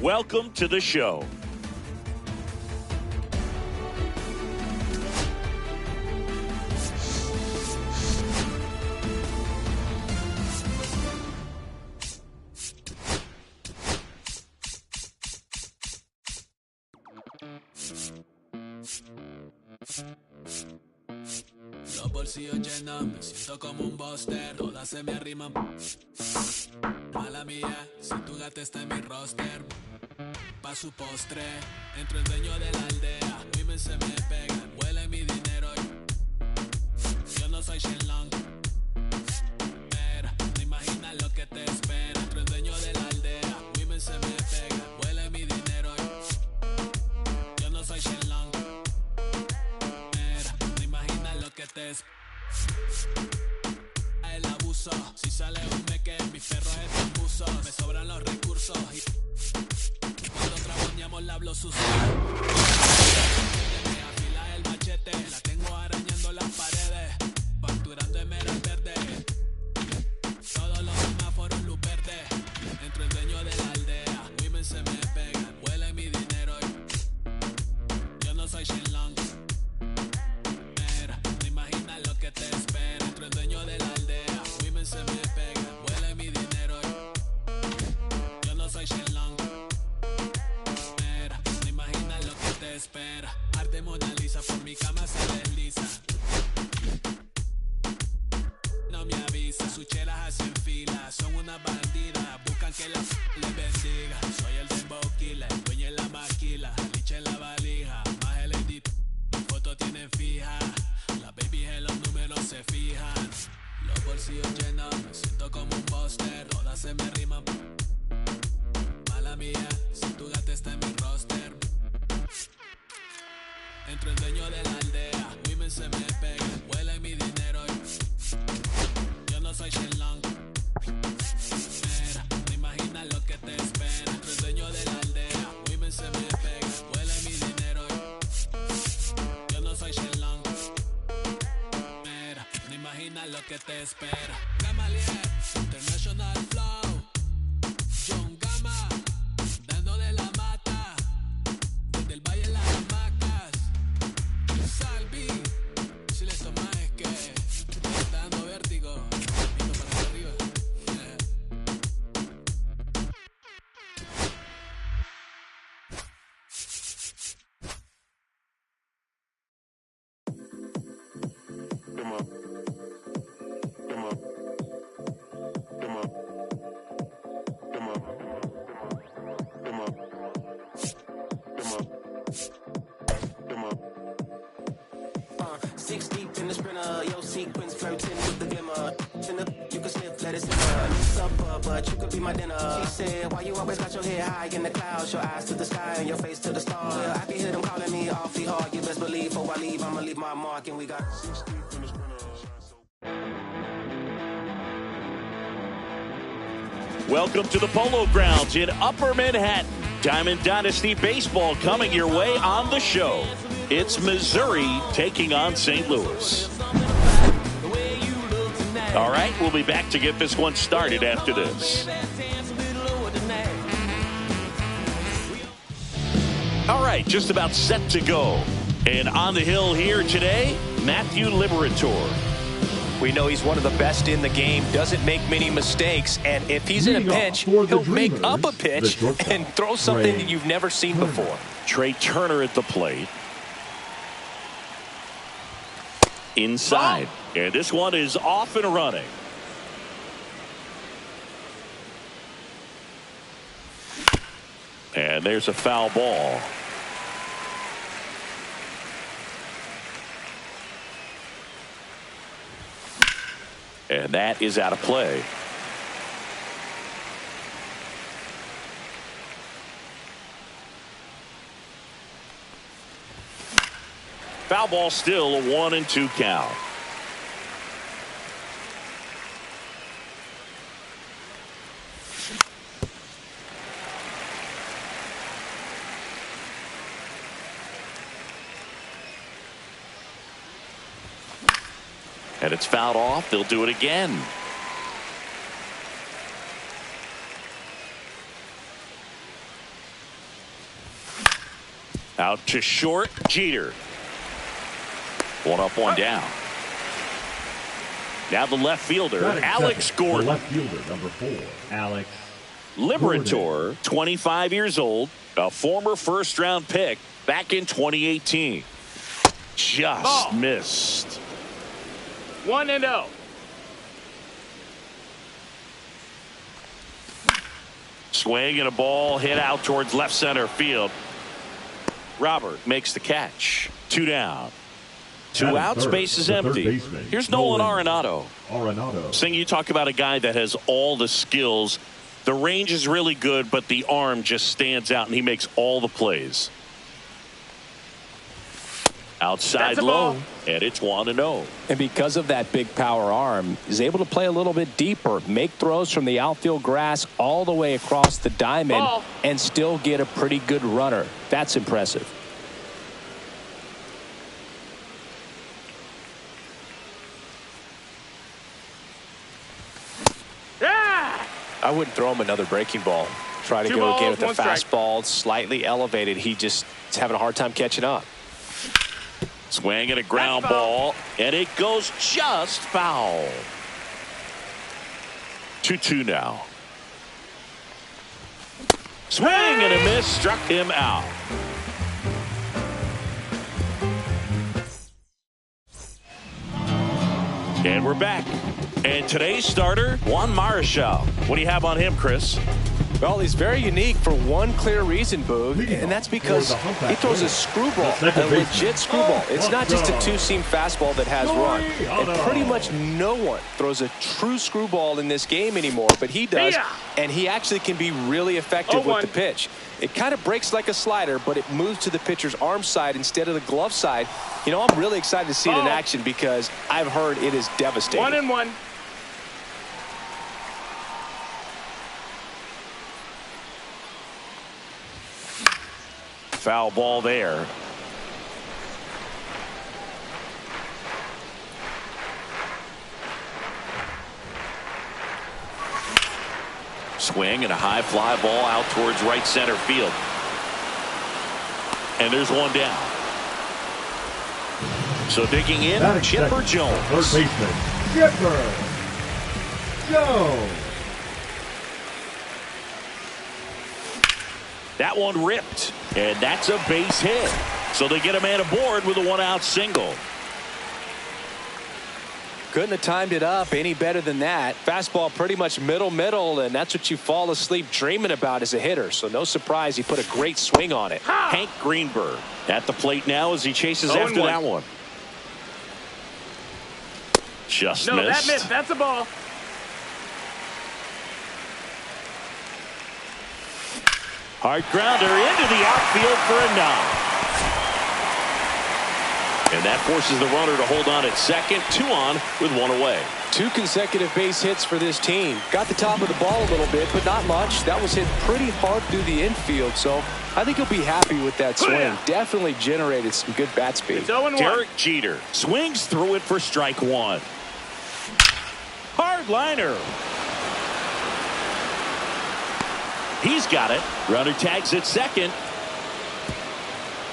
Welcome to the show. Los bolsillos llenos, me siento como un buster. Todas se me arriman. Mala mía, si tu gata está en mi roster. Pa' su postre, entro el dueño de la aldea. Women se me pegan, huelen mi dinero. Yo no soy Shenlong. Mira, no imaginas lo que te espera. Entro el dueño de la aldea. Women se me pegan, huelen mi dinero. Yo no soy Shenlong. Mira, no imaginas lo que te espera. El abuso, si sale un meque, mis perros están buzos. Me sobran los recursos y cuando traboneamos la hablo sucio. Me afila el machete, la tengo arañando las paredes, facturando en meras verde. Todos los semáforos luz verde. Entro el dueño de la aldea, women se me pegan, huele mi dinero. Yo no soy Shenlong. Mira, no imaginas lo que te espera. Entro el dueño de la aldea, women se me pegan, huele mi dinero. Yo no soy Shenlong. Mira, no imaginas lo que te espera. Arte Mona Lisa, por mi cama se desliza. No me avisa, sus chelas hacen fila. Son una bandida, buscan que la les bendiga. Soy el Dembow Killer, el dueño en la maquila, liche en la valija, más el edit. Mi foto tienen fija, las babies en los números se fijan. Los bolsillos llenos, me siento como un buster. Todas se me riman. Mala mía, si tu gata está en mi roster. Entro el dueño de la aldea, women se me pegan, huelen mi dinero. Yo no soy Shenlong. Mira, no imaginas lo que te espera. Entro el dueño de la aldea, women se me pegan, huelen mi dinero. Yo no soy Shenlong. Mira, no imaginas lo que te espera. Gamaliel, International Flow, John Gama, dando de la mata, desde el valle en las hamacas. Salvi, si le tomas es que te está dando vértigo. Miro para arriba. Come on. Come on. Come on. Come on. Come on. Come on. Come on. 6 deep in the sprinter, yo sequence flirting with the glimmer. You can sniff, let it simmer. New supper, but you could be my dinner. She said, why you always got your head high in the clouds? Your eyes to the sky and your face to the stars. Yeah, I can hear them calling me awfully hard. You best believe before I leave, I'ma leave my mark. And we got 6 deep in the sprinter. Welcome to the Polo Grounds in Upper Manhattan. Diamond Dynasty Baseball coming your way on the show. It's Missouri taking on St. Louis. All right, we'll be back to get this one started after this. All right, just about set to go. And on the hill here today, Matthew Liberatore. We know he's one of the best in the game, doesn't make many mistakes, and if he's in a pinch, he'll make up a pitch and throw something that you've never seen before. Trey Turner at the plate. Inside. And this one is off and running. And there's a foul ball. And that is out of play. Foul ball, still a 1-2 count. And it's fouled off. They'll do it again. Out to short, Jeter. One up, one down. Now the left fielder, Alex Gordon. The left fielder, number 4, Alex Liberator, 25 years old, a former first-round pick back in 2018. Just missed. 1-0. Swing and a ball hit out towards left center field. Robert makes the catch. 2 down. 2 outs, base is empty. Here's Nolan Arenado. Sing, you talk about a guy that has all the skills. The range is really good, but the arm just stands out, and he makes all the plays. Outside low, and it's 1-0. And because of that big power arm, he's able to play a little bit deeper, make throws from the outfield grass all the way across the diamond, and still get a pretty good runner. That's impressive. I wouldn't throw him another breaking ball. Try to go again with the fastball, slightly elevated. He just is having a hard time catching up. Swing and a ground ball, and it goes just foul. 2-2 now. Swing and a miss, struck him out. And we're back. And today's starter, Juan Marichal. What do you have on him, Chris? Well, he's very unique for one clear reason, Boog, and that's because he throws a screwball, a legit screwball. It's not just a two-seam fastball that has run. And pretty much no one throws a true screwball in this game anymore, but he does, and he actually can be really effective with the pitch. It kind of breaks like a slider, but it moves to the pitcher's arm side instead of the glove side. You know, I'm really excited to see it in action because I've heard it is devastating. 1-1. Foul ball there. Swing and a high fly ball out towards right center field. And there's one down. So digging in, Chipper Jones. Third baseman, Chipper Jones. That one ripped, and that's a base hit. So they get a man aboard with a 1-out single. Couldn't have timed it up any better than that. Fastball pretty much middle, and that's what you fall asleep dreaming about as a hitter. So no surprise he put a great swing on it. Hank Greenberg at the plate now as he chases after that one. Just missed. No, that missed. That's a ball. Hard grounder into the outfield for a knock. And that forces the runner to hold on at second. 2 on with 1 away. 2 consecutive base hits for this team. Got the top of the ball a little bit, but not much. That was hit pretty hard through the infield, so I think he'll be happy with that swing. Definitely generated some good bat speed. Derek Jeter swings through it for strike 1. Hard liner. He's got it. Runner tags at second.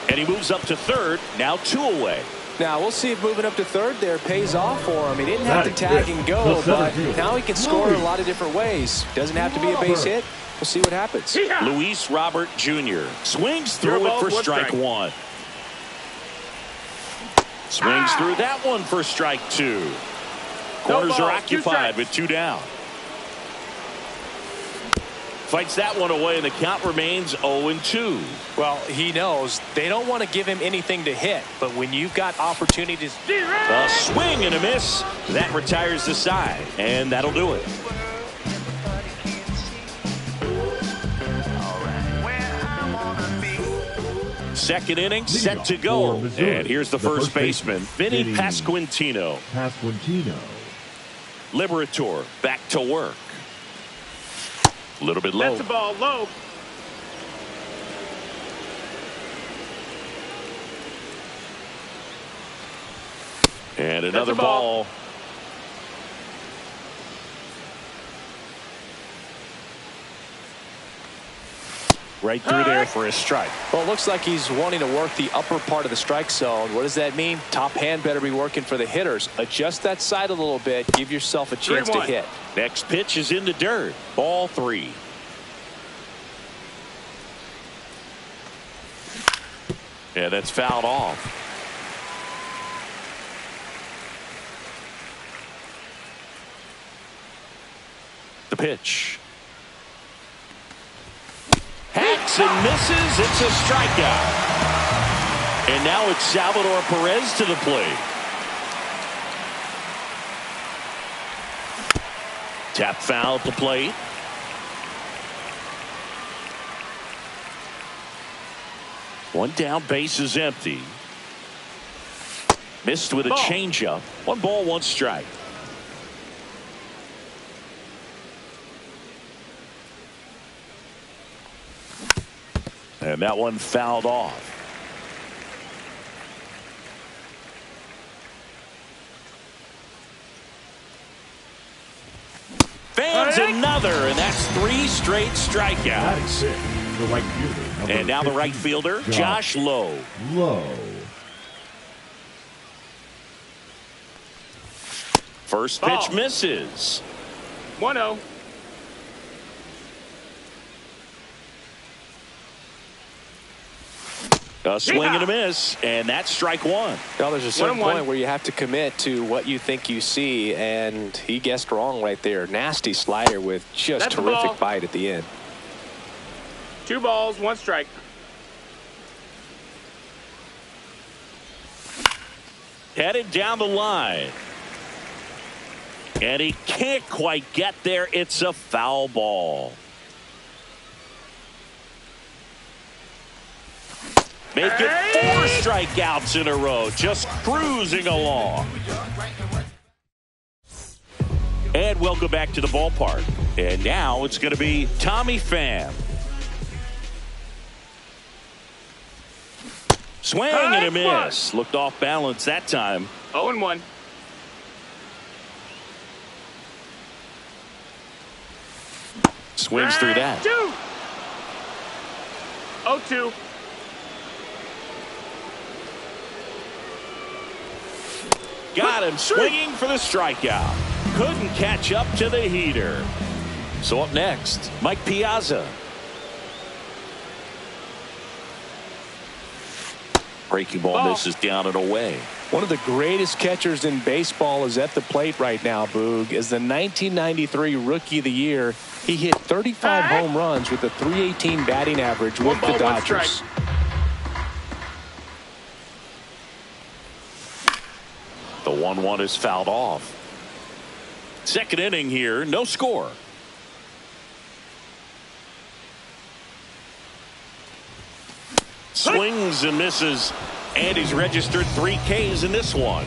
And he moves up to third. Now 2 away. Now we'll see if moving up to third there pays off for him. He didn't have to tag and go, but now he can score in a lot of different ways. Doesn't have to be a base hit. We'll see what happens. Luis Robert Jr. swings through it for strike 1. Swings through that one for strike 2. Corners are occupied with 2 down. Fights that one away, and the count remains 0-2. Well, he knows they don't want to give him anything to hit, but when you've got opportunities. A swing and a miss. That retires the side, and that'll do it. Second inning set to go. And here's the first baseman, Vinny Pasquantino. Liberator back to work. A little bit low. That's the ball low. And another ball. Right through there for a strike. Well, it looks like he's wanting to work the upper part of the strike zone. What does that mean? Top hand better be working for the hitters. Adjust that side a little bit. Give yourself a chance to hit. Next pitch is in the dirt. Ball 3. Yeah, that's fouled off. The pitch. Hacks and misses. It's a strikeout. And now it's Salvador Perez to the plate. Tap foul to plate. One down, base is empty. Missed with a changeup. 1 ball, 1 strike. And that one fouled off. Fans another, and that's 3 straight strikeouts. The right fielder. And now the right fielder, Josh Lowe. First pitch misses. 1-0. A swing and a miss, and that's strike 1. Well, there's a certain point where you have to commit to what you think you see, and he guessed wrong right there. Nasty slider with just terrific bite at the end. 2 balls, 1 strike. Headed down the line. And he can't quite get there. It's a foul ball. Make it 4 strikeouts in a row. Just cruising along. And welcome back to the ballpark. And now it's going to be Tommy Pham. Swing and a miss. Looked off balance that time. 0-1. Swings through that. 0-2. Got him swinging for the strikeout. Couldn't catch up to the heater. So up next, Mike Piazza. Breaking ball misses down and away. One of the greatest catchers in baseball is at the plate right now, Boog. As the 1993 Rookie of the Year, he hit 35 home runs with a .318 batting average with the Dodgers. The 1-1 is fouled off. Second inning here, no score. Swings and misses, and he's registered 3 Ks in this one.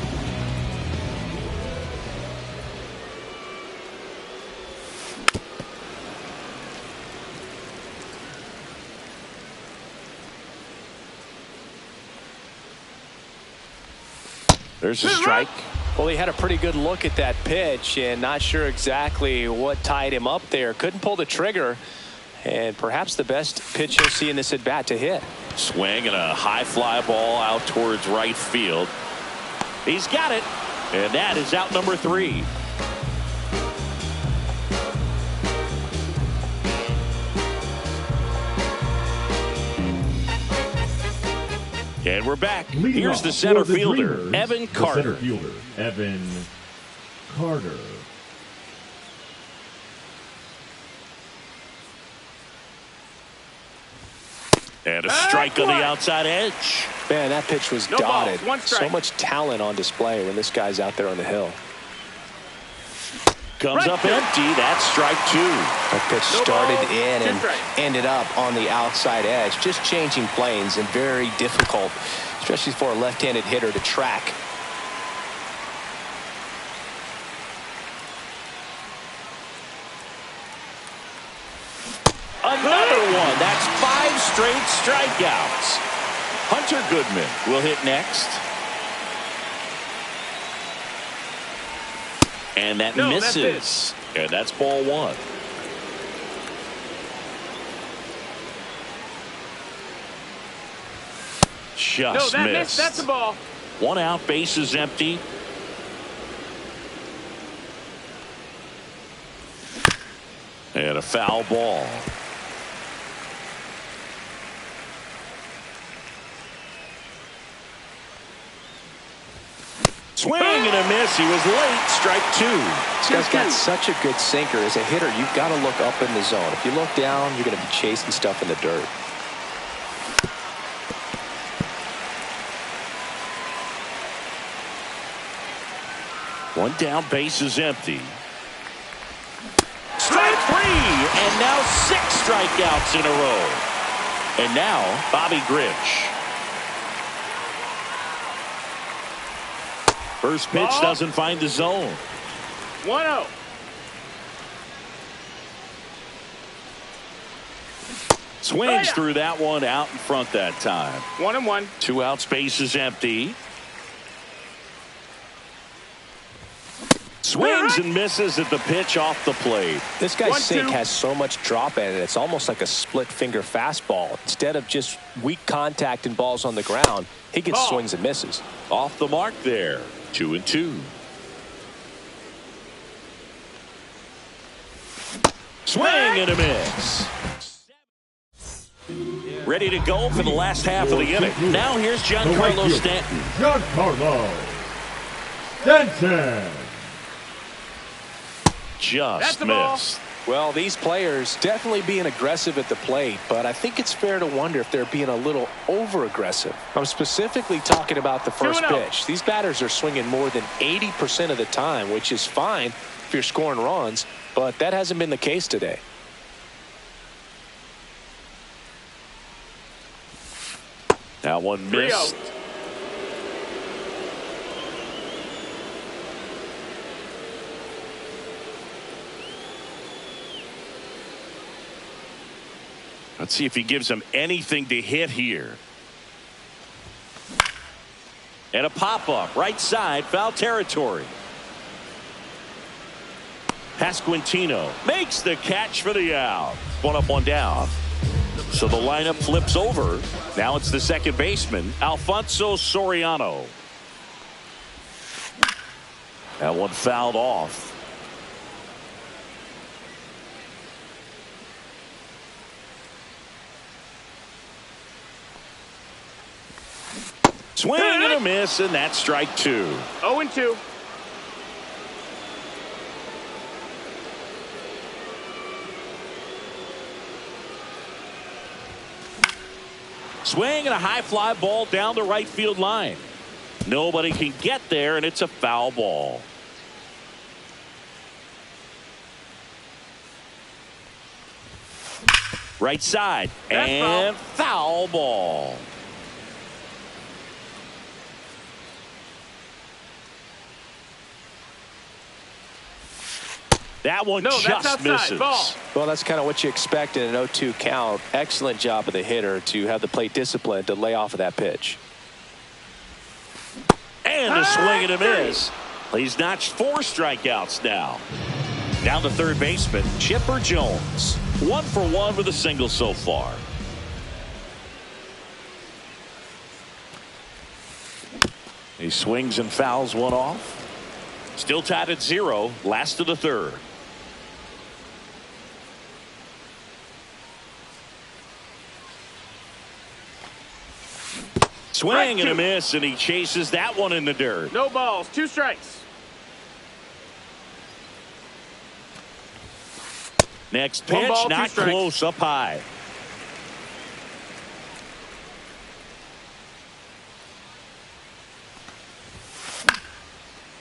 There's a strike. Well, he had a pretty good look at that pitch and not sure exactly what tied him up there. Couldn't pull the trigger, and perhaps the best pitch he'll see in this at bat to hit. Swing and a high fly ball out towards right field. He's got it, and that is out number 3. And we're back. Here's the center fielder, Evan Carter. And a strike on the outside edge. Man, that pitch was dotted. So much talent on display when this guy's out there on the hill. Comes up empty. That's strike 2. That pitch started in and ended up on the outside edge. Just changing planes and very difficult, especially for a left-handed hitter to track. Another one. That's 5 straight strikeouts. Hunter Goodman will hit next. And that misses. And that's ball 1. just that missed. That's a ball. 1 out, bases empty. And a foul ball. Swing and a miss. He was late. Strike 2. This guy's got such a good sinker. As a hitter, you've got to look up in the zone. If you look down, you're going to be chasing stuff in the dirt. One down, base is empty. Strike 3, and now 6 strikeouts in a row. And now Bobby Grich. First pitch doesn't find the zone. 1-0. Swings through that one, out in front that time. 1-1. 2 outs, base is empty. Swings and misses at the pitch off the plate. This guy's 1-2. sink has so much drop in it. It's almost like a split finger fastball. Instead of just weak contact and balls on the ground, he gets swings and misses. Off the mark there. 2-2. Swing and a miss. Ready to go for the last half of the inning. Now here's Giancarlo Stanton. Giancarlo Stanton. Just missed. Well, these players definitely being aggressive at the plate, but I think it's fair to wonder if they're being a little over-aggressive. I'm specifically talking about the first pitch. These batters are swinging more than 80% of the time, which is fine if you're scoring runs, but that hasn't been the case today. That one missed. 3-0. Let's see if he gives him anything to hit here. And a pop-up, right side, foul territory. Pasquantino makes the catch for the out. 1 up, 1 down. So the lineup flips over. Now it's the second baseman, Alfonso Soriano. That one fouled off. Swing and a miss, and that's strike 2. 0-2. Swing and a high fly ball down the right field line. Nobody can get there, and it's a foul ball. Right side, and foul ball. That one just misses. Ball. Well, that's kind of what you expect in an 0-2 count. Excellent job of the hitter to have the plate discipline to lay off of that pitch. And a swing and a miss. He's notched 4 strikeouts now. Now the third baseman, Chipper Jones. 1 for 1 with a single so far. He swings and fouls one off. Still tied at 0. Last of the third. Swing and a miss, and he chases that one in the dirt. No balls, 2 strikes. Next pitch, not close, up high.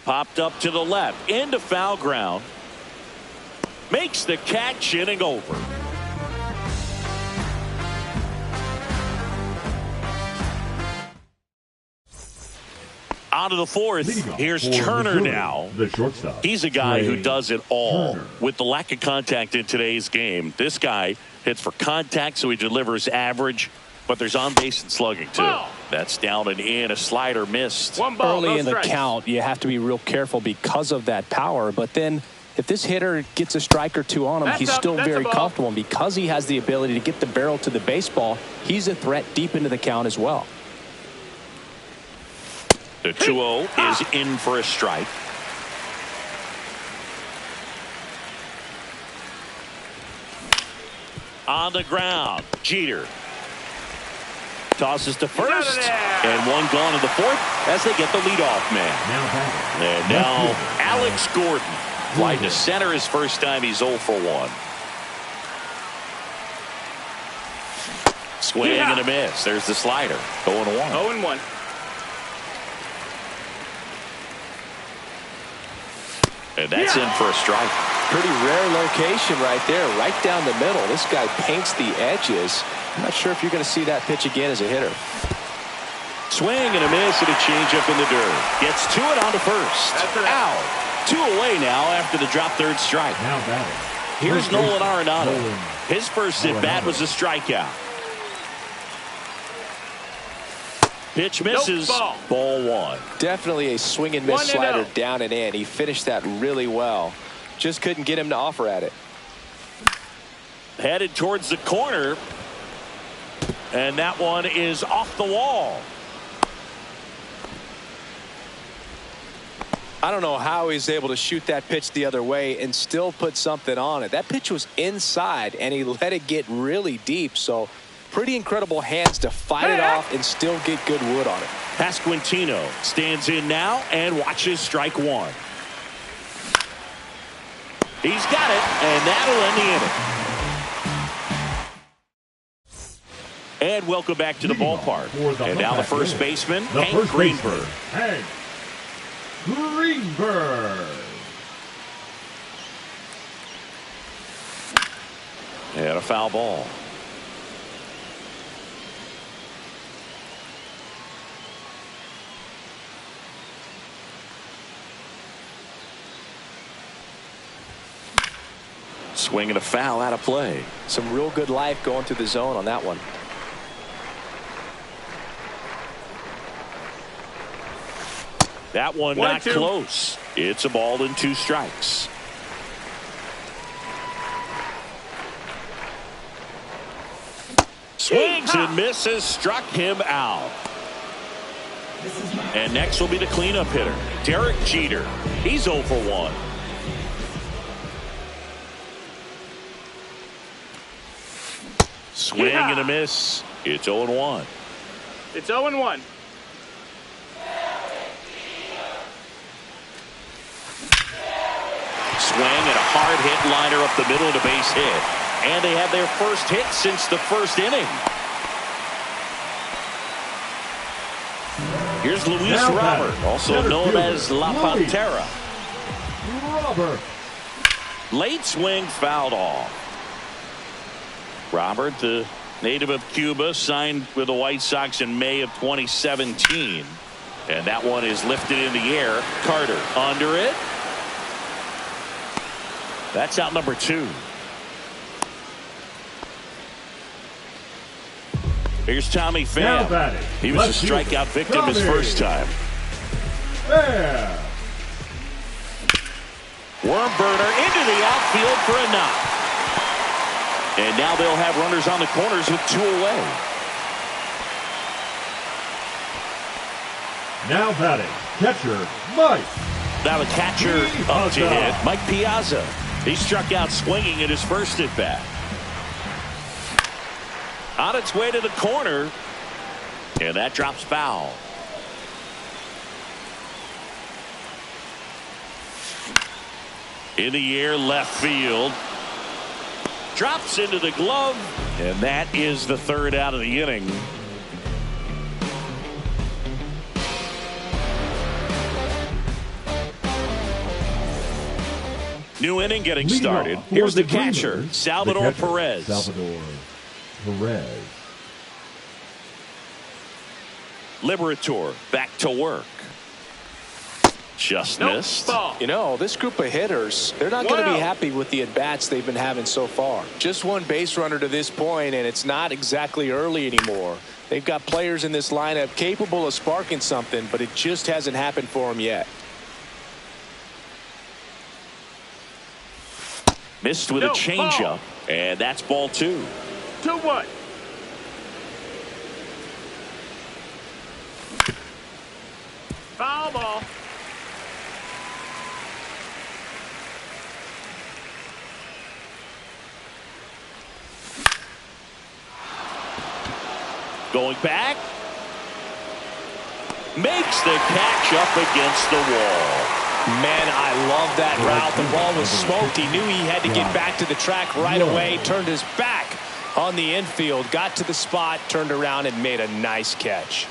Popped up to the left, into foul ground. Makes the catch, inning over. On to the fourth. Here's Turner now. The shortstop. He's a guy who does it all. Turner. With the lack of contact in today's game, this guy hits for contact, so he delivers average, but there's on base and slugging too. That's down and in. A slider missed. 1 ball, Early no in the strikes. count, you have to be real careful because of that power. But then if this hitter gets a strike or 2 on him, That's he's up, still that's a very ball. comfortable. And because he has the ability to get the barrel to the baseball, he's a threat deep into the count as well. The 2-0 is in for a strike. On the ground, Jeter tosses to first, and one gone in the fourth as they get the leadoff man. And now Alex Gordon flying to center his first time. He's 0 for 1. Swing and a miss. There's the slider. 0-1. 0-1. And that's in for a strike. Pretty rare location right there, right down the middle. This guy paints the edges. I'm not sure if you're going to see that pitch again as a hitter. Swing and a miss and a changeup in the dirt. Gets to it on to first. Out. 2 away now after the drop third strike. Now batting. Here's Nolan Arenado. His first at bat was a strikeout. Pitch misses. Nope, ball 1. Definitely a swing and miss 1-0. slider down and in. He finished that really well. Just couldn't get him to offer at it. Headed towards the corner. And that one is off the wall. I don't know how he's able to shoot that pitch the other way and still put something on it. That pitch was inside, and he let it get really deep. So pretty incredible hands to fight it off and still get good wood on it. Pasquantino stands in now and watches strike 1. He's got it, and that'll end the inning. And welcome back to the ballpark. And now the first baseman, Hank Greenberg. Hank Greenberg. And a foul ball. Swing and a foul out of play. Some real good life going through the zone on that one. That one not close. It's a ball and 2 strikes. Swings and misses, struck him out. And next will be the cleanup hitter, Derek Jeter. He's 0 for 1. Swing and a miss. It's 0-1. It's 0-1. Swing and a hard hit liner up the middle of the base hit. And they have their first hit since the first inning. Here's Luis Robert, also known as La Pantera. Robert. Late swing fouled off. Robert, the native of Cuba, signed with the White Sox in May of 2017. And that one is lifted in the air. Carter under it. That's out number 2. Here's Tommy Pham. He was a strikeout victim his first time. There. Worm burner into the outfield for a knock. And now they'll have runners on the corners with 2 away. Now batting, catcher Mike. Now the catcher up to hit, Mike Piazza. He struck out swinging at his first at bat. On its way to the corner, and that drops foul. In the air, left field. Drops into the glove, and that is the 3rd out of the inning. New inning getting started. Here's the catcher, Salvador Perez. Salvador Perez. Liberator back to work. Just missed. You know, this group of hitters, they're not going to be happy with the at-bats they've been having so far. Just one base runner to this point, and it's not exactly early anymore. They've got players in this lineup capable of sparking something, but it just hasn't happened for them yet. Missed with a changeup, and that's ball 2. 2-1. Foul ball. Going back. Makes the catch up against the wall. Man, I love that route. The ball was smoked. He knew he had to get back to the track right away. Turned his back on the infield. Got to the spot, turned around, and made a nice catch.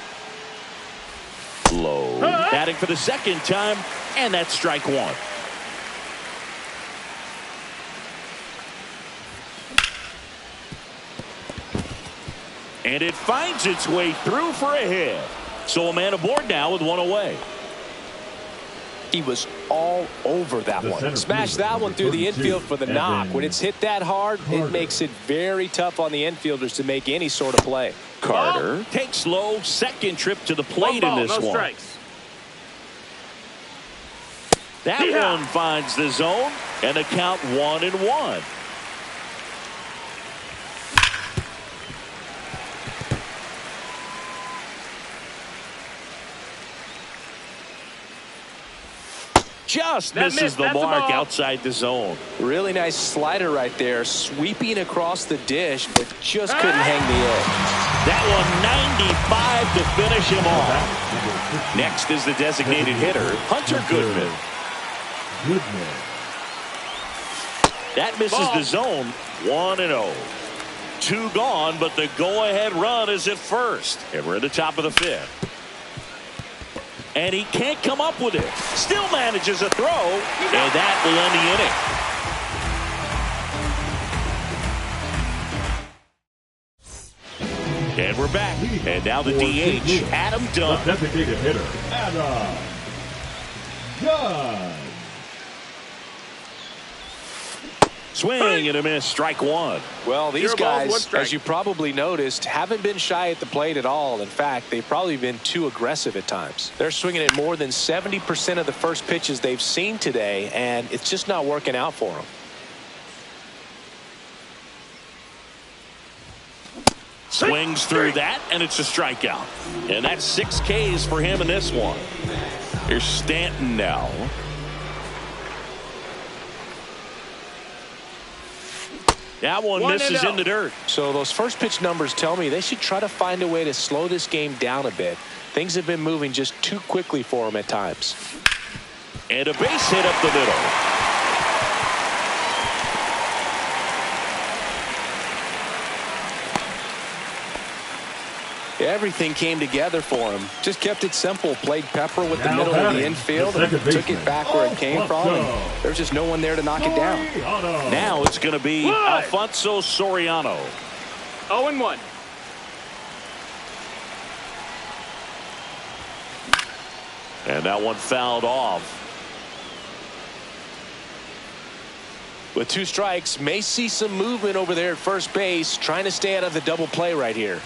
Low. Batting for the second time, and that's strike one. And it finds its way through for a hit. So a man aboard now with one away. He was all over that one. Smashed that one through the infield for the knock. When it's hit that hard, it makes it very tough on the infielders to make any sort of play. Carter takes low, second trip to the plate in this one. Strikes. That one finds the zone, and the count 1-1. Just misses the mark outside the zone. Really nice slider right there, sweeping across the dish, but just couldn't hang the edge. That one 95 to finish him off. Next is the designated hitter, Hunter Goodman. That misses the zone. 1-0. 2 gone, but the go-ahead run is at first. And we're at the top of the 5th. And he can't come up with it. Still manages a throw, and that will end the inning. And we're back. And now the DH, Adam Dunn. The designated hitter, Adam Dunn. Swing and a miss, strike one. Well, these guys, as you probably noticed, haven't been shy at the plate at all. In fact, they've probably been too aggressive at times. They're swinging at more than 70% of the first pitches they've seen today, and it's just not working out for them. Swings through that, and it's a strikeout. And that's 6 Ks for him in this one. Here's Stanton now. That one misses in the dirt. So those first pitch numbers tell me they should try to find a way to slow this game down a bit. Things have been moving just too quickly for them at times. And a base hit up the middle. Everything came together for him. Just kept it simple. Played pepper with the middle of the infield and took it back where it came from. And there's just no one there to knock it down. Now it's going to be Alfonso Soriano. 0-1. And that one fouled off. With 2 strikes, may see some movement over there at first base, trying to stay out of the double play right here.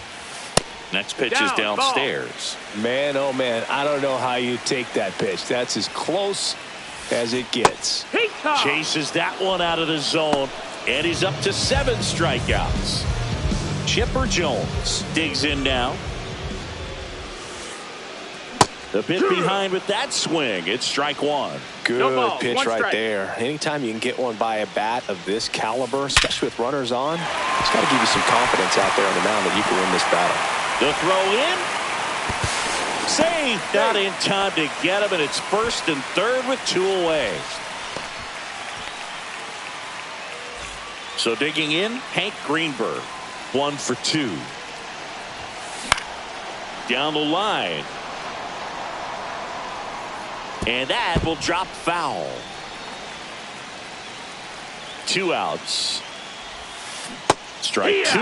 Next pitch is downstairs. Man, oh man, I don't know how you take that pitch. That's as close as it gets. Chases that one out of the zone, and he's up to 7 strikeouts. Chipper Jones digs in now. The bit behind with that swing. It's strike one. Good pitch right there. Anytime you can get one by a bat of this caliber, especially with runners on, it's got to give you some confidence out there on the mound that you can win this battle. The throw in. Saved. Not in time to get him, and it's first and third with 2 away. So digging in, Hank Greenberg. 1 for 2. Down the line. And that will drop foul. 2 outs. Strike 2.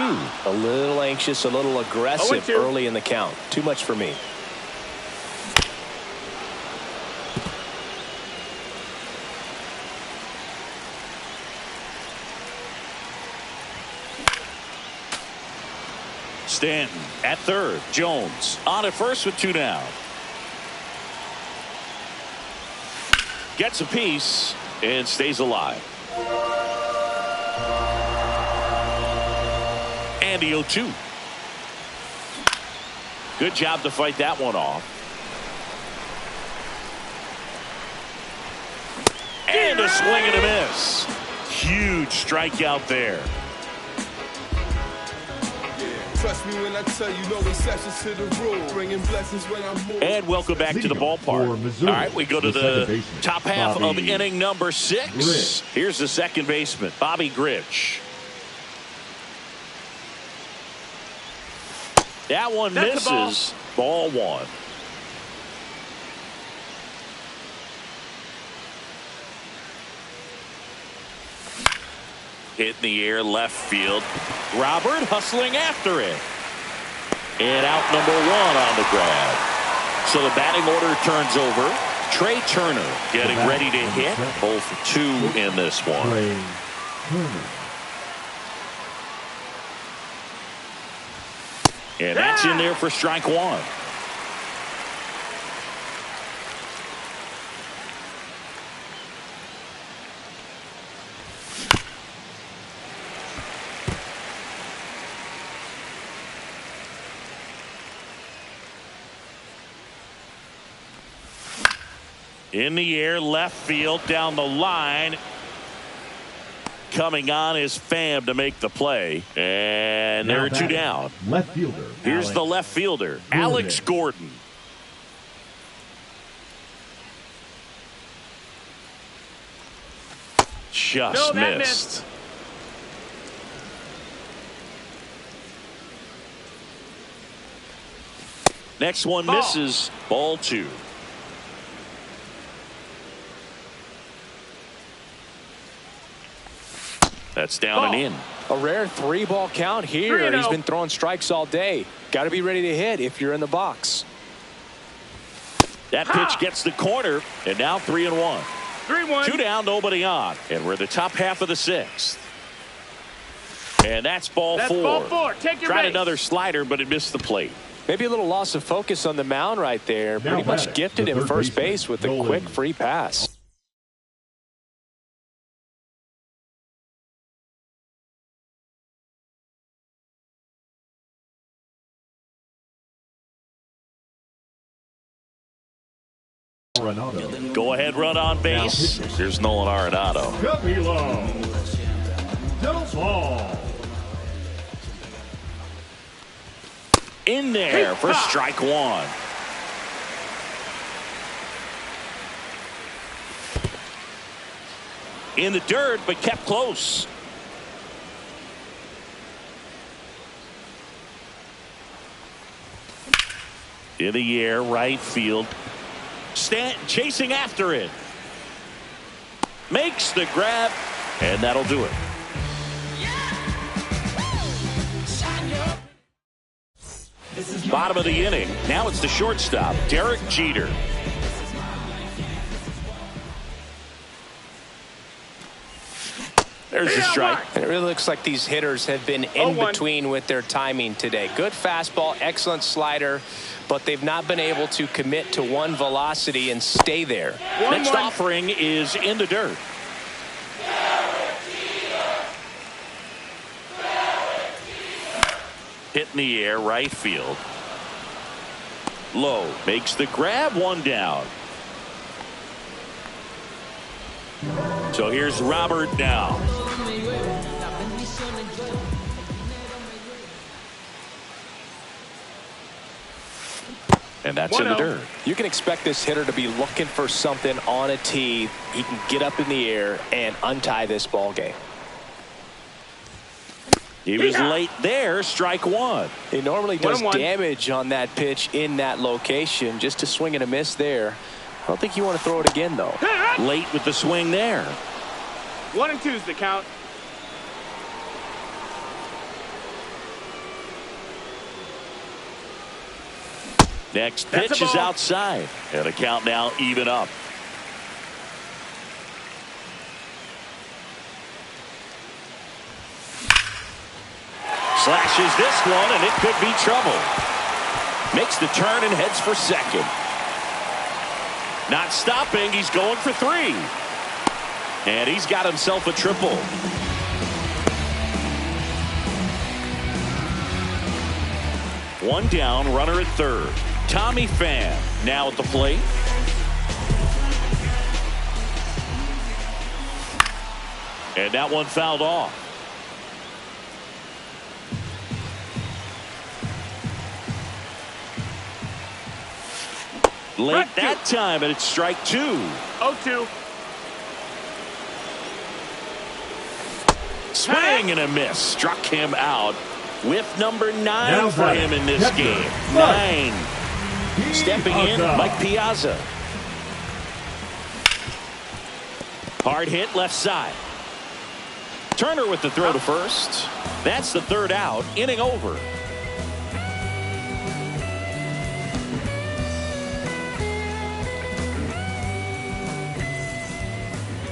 A little anxious, a little aggressive early in the count. Too much for me. Stanton at third. Jones on at first with 2 down. Gets a piece and stays alive. And the 0-2. Good job to fight that one off. And a swing and a miss. Huge strikeout there. Trust me when I tell you, no exceptions to the rule. Bringing blessings when I'm moving. And welcome back to the ballpark. All right, we go to the top half of inning number 6. Here's the second baseman, Bobby Grich. That one misses. Ball 1. Hit in the air, left field. Robert hustling after it. And out number 1 on the grab. So the batting order turns over. Trey Turner getting ready to hit. 0 for 2 in this one. And that's in there for strike 1. In the air, left field, down the line. Coming on is Pham to make the play. And there are 2 down. Left fielder. Here's the left fielder, Alex Gordon. Just missed. Next one misses. Ball 2. That's down and in. A rare 3-ball count here. He's been throwing strikes all day. Got to be ready to hit if you're in the box. That pitch gets the corner, and now 3-1. 3-1. 2 down, nobody on. And we're the top half of the 6th. And that's ball 4. Ball 4. Take your Tried base. another slider, but it missed the plate. Maybe a little loss of focus on the mound right there. Pretty much gifted him first base with a quick free pass. Go ahead, run on base. Here's Nolan Arenado. Capilo. Del ball. In there for strike 1. In the dirt, but kept close. In the air, right field. Stanton chasing after it. Makes the grab, and that'll do it. Bottom of the inning. Now it's the shortstop, Derek Jeter. There's the strike. And it really looks like these hitters have been in between with their timing today. Good fastball, excellent slider, but they've not been able to commit to one velocity and stay there. Next offering is in the dirt. Hit in the air, right field. Low makes the grab, 1 down. So here's Robert now. And that's in the dirt. You can expect this hitter to be looking for something on a tee. He can get up in the air and untie this ball game. He was late there, strike 1. He normally does damage on that pitch in that location. Just a swing and a miss there. I don't think you want to throw it again, though. Late with the swing there. 1 and 2 is the count. Next pitch is outside. And the count now even up. Slashes this one, and it could be trouble. Makes the turn and heads for second. Not stopping. He's going for 3. And he's got himself a triple. One down, runner at third. Tommy Pham now at the plate. And that one fouled off. Late that time, and it's strike 2. 0-2. Swing and a miss. Struck him out. Whiff number 9 for him in this game. 9. Stepping in, Mike Piazza. Hard hit left side. Turner with the throw to first. That's the third out. Inning over.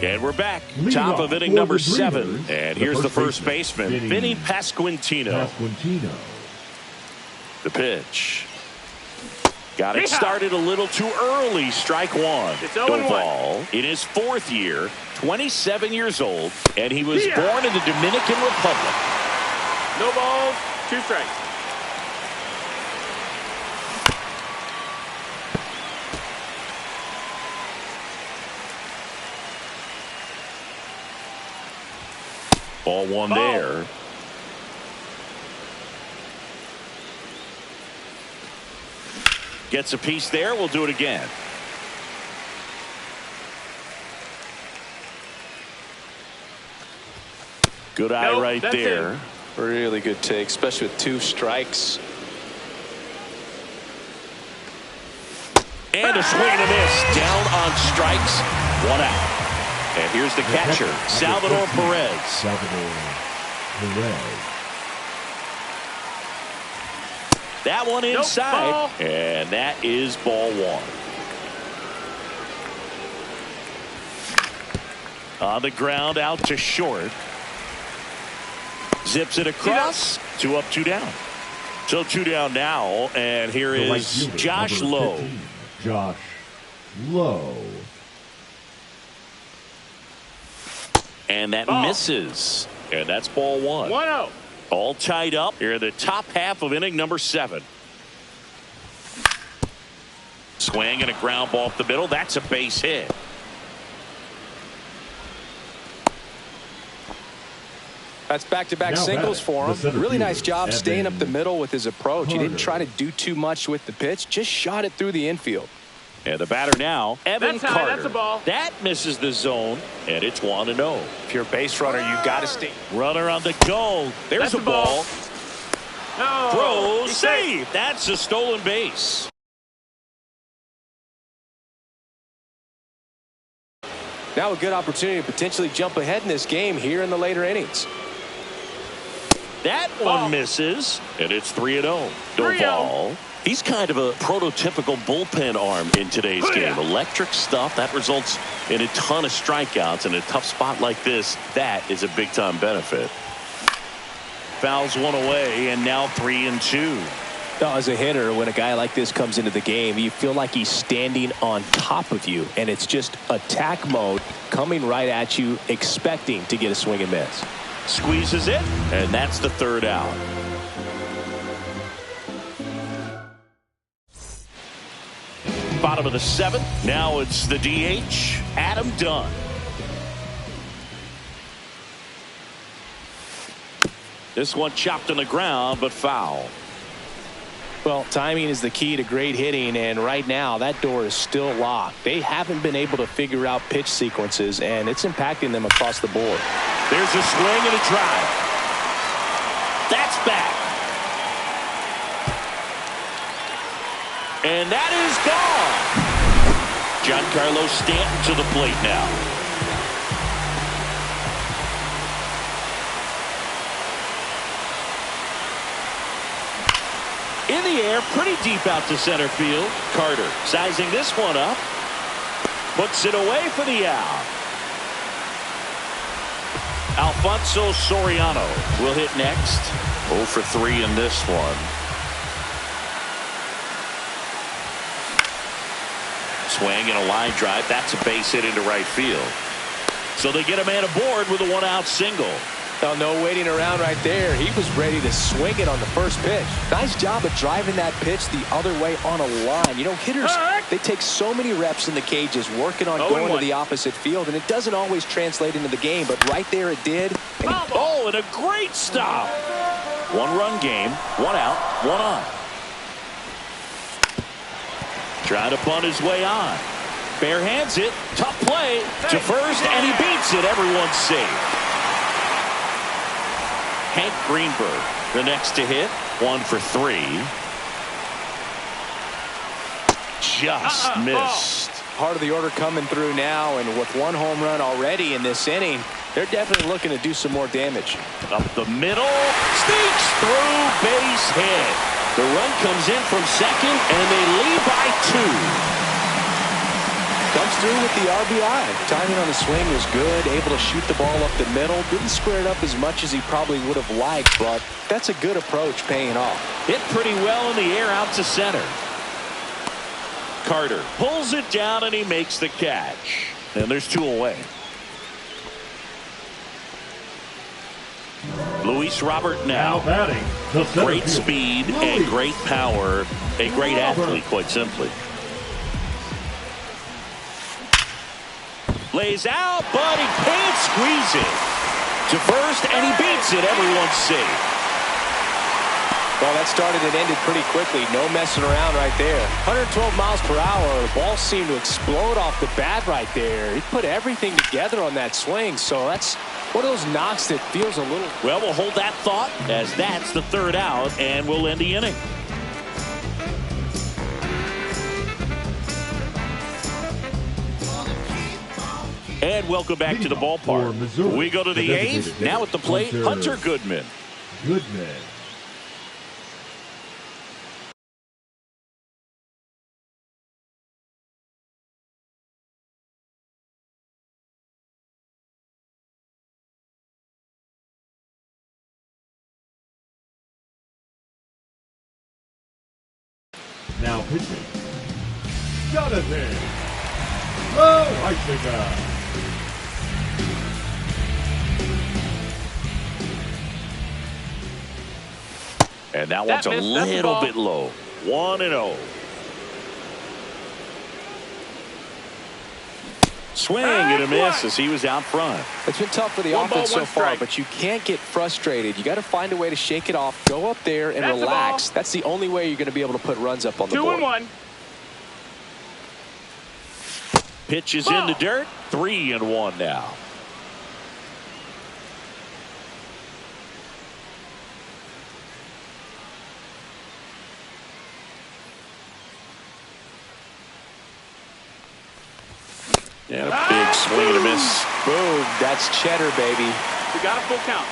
And we're back. Top of inning number 7. And here's the first baseman, Vinny Pasquantino. The pitch. Got it started a little too early. Strike 1. It's Doval in his 4th year, 27 years old, and he was born in the Dominican Republic. No balls, 2 strikes. Ball 1 there. Gets a piece there. We'll do it again. Good eye right there. Really good take, especially with 2 strikes. And a swing and a miss. Down on strikes. 1 out. And here's the catcher, Salvador Perez. That one inside, and that is ball 1. On the ground, out to short. Zips it across. 2 up, 2 down. So 2 down now, and here is Josh Lowe. Josh Lowe. And that misses. And that's ball 1. 1-0. All tied up here in the top half of inning number 7. Swing and a ground ball up the middle. That's a base hit. That's back-to-back singles for him. Really nice job staying up the middle with his approach. He didn't try to do too much with the pitch. Just shot it through the infield. And the batter now, Evan Carter. That's a ball. That misses the zone, and it's 1-0. If you're a base runner, you got to stay. Runner on the go. There's a ball. No. Throw, save. That's a stolen base. Now a good opportunity to potentially jump ahead in this game here in the later innings. That one misses, and it's 3-0. Doval. He's kind of a prototypical bullpen arm in today's game. Electric stuff that results in a ton of strikeouts. In a tough spot like this, that is a big-time benefit. Fouls one away, and now 3-2. Now, as a hitter, when a guy like this comes into the game, you feel like he's standing on top of you, and it's just attack mode coming right at you, expecting to get a swing and miss. Squeezes it, and that's the third out. Bottom of the 7th. Now it's the DH, Adam Dunn. This one chopped on the ground, but foul. Well, timing is the key to great hitting, and right now that door is still locked. They haven't been able to figure out pitch sequences, and it's impacting them across the board. There's a swing and a drive. That's back. And that is gone. Giancarlo Stanton to the plate now. In the air, pretty deep out to center field. Carter sizing this one up. Puts it away for the out. Alfonso Soriano will hit next. 0 for 3 in this one. Swing and a line drive. That's a base hit into right field. So they get a man aboard with a 1-out single. Oh, no waiting around right there. He was ready to swing it on the first pitch. Nice job of driving that pitch the other way on a line. You know, hitters, they take so many reps in the cages working on going to the opposite field, and it doesn't always translate into the game, but right there it did. And and a great stop. One-run game, one out, one on. Trying to bunt his way on. Bare hands it. Tough play to first, and he beats it. Everyone's safe. Hank Greenberg, the next to hit. 1 for 3. Just missed. Part of the order coming through now, and with 1 home run already in this inning, they're definitely looking to do some more damage. Up the middle, sneaks through, base hit. The run comes in from second, and they lead by 2. Comes through with the RBI. Timing on the swing was good, able to shoot the ball up the middle. Didn't square it up as much as he probably would have liked, but that's a good approach paying off. Hit pretty well in the air out to center. Carter pulls it down, and he makes the catch. And there's 2 away. Luis Robert now. Great speed and great power. A great athlete, quite simply. Lays out, but he can't squeeze it. To first, and he beats it. Everyone's safe. Well, that started and ended pretty quickly. No messing around right there. 112 miles per hour. The ball seemed to explode off the bat right there. He put everything together on that swing. So that's one of those knocks that feels a little... Well, we'll hold that thought as that's the 3rd out, and we'll end the inning. And welcome back to the ballpark. We go to the 8th. Now at the plate, Hunter Goodman. Now pitching, Jonathan Loaisiga. And that one's a little bit low. 1-0. Swing and a miss as he was out front. It's been tough for the offense so far, but you can't get frustrated. You got to find a way to shake it off, go up there and relax. That's the only way you're going to be able to put runs up on the board. 2-1. Pitch is in the dirt. 3-1 now. And a big swing and a miss. Boom. That's cheddar, baby. We got a full count.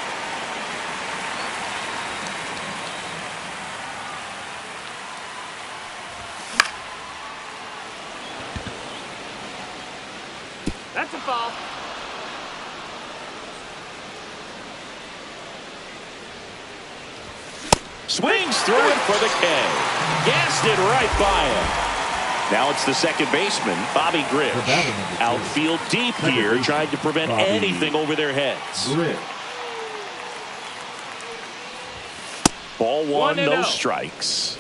That's a foul. Swings through it for the K. Gassed it right by him. Now it's the second baseman, Bobby Grish. Outfield deep here, trying to prevent anything over their heads. Ball 1, no strikes.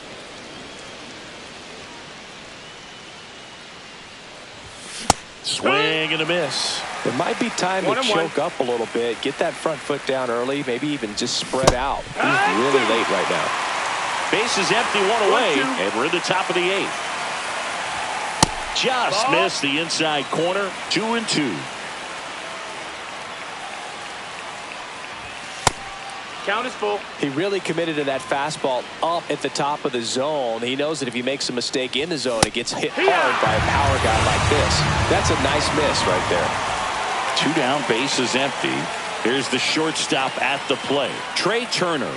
Swing and a miss. It might be time to choke up a little bit, get that front foot down early, maybe even just spread out. He's really late right now. Base is empty, 1 away, and we're in the top of the 8th. Just missed the inside corner. 2-2. Count is full. He really committed to that fastball up at the top of the zone. He knows that if he makes a mistake in the zone, it gets hit hard by a power guy like this. That's a nice miss right there. 2 down, base is empty. Here's the shortstop at the plate, Trey Turner.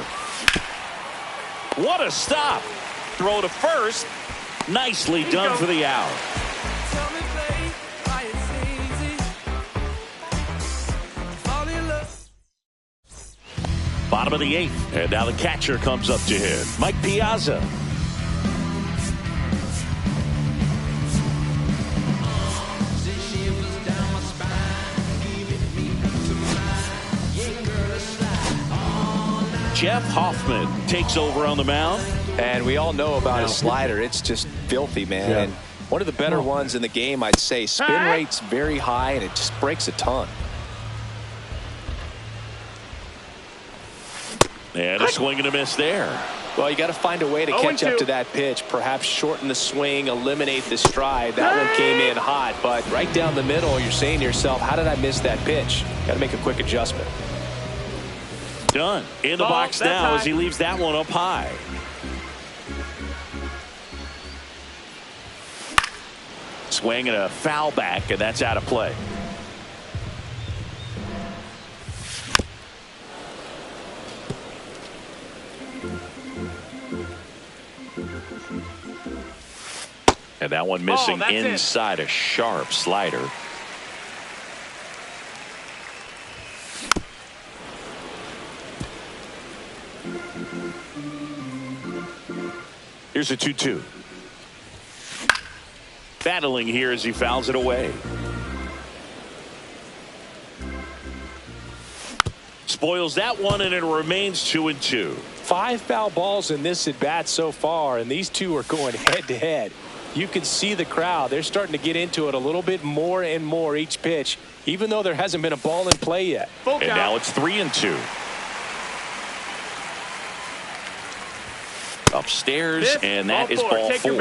What a stop. Throw to first. Nicely done for the out. Bottom of the 8th, and now the catcher comes up to him, Mike Piazza. Jeff Hoffman takes over on the mound. And we all know about his slider. It's just filthy, man. And one of the better ones in the game, I'd say. Spin rate's very high, and it just breaks a ton. And a swing and a miss there. Well, you got to find a way to catch up to that pitch. Perhaps shorten the swing, eliminate the stride. That one came in hot, but right down the middle, you're saying to yourself, how did I miss that pitch? Got to make a quick adjustment. Done. In the box now as he leaves that one up high. Swing and a foul back, and that's out of play. And that one missing inside a sharp slider. Here's a 2-2. Battling here as he fouls it away. Spoils that one, and it remains 2-2. 5 foul balls in this at bat so far, and these two are going head to head. You can see the crowd. They're starting to get into it a little bit more and more each pitch, even though there hasn't been a ball in play yet. And now it's 3-2. Upstairs, and that is ball 4.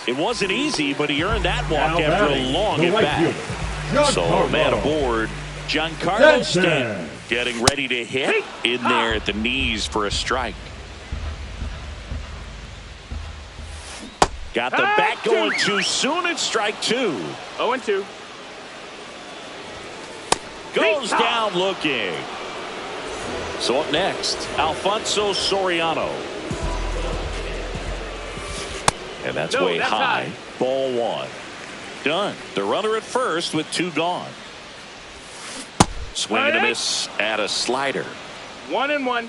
It wasn't easy, but he earned that walk after a long at bat. So man aboard, Giancarlo Stanton getting ready to hit in there at the knees for a strike. Got the bat going too soon at strike 2. 0-2. Goes down looking. So up next, Alfonso Soriano. And that's way high. Ball 1. Done. The runner at first with 2 gone. Swing and a miss at a slider. 1-1.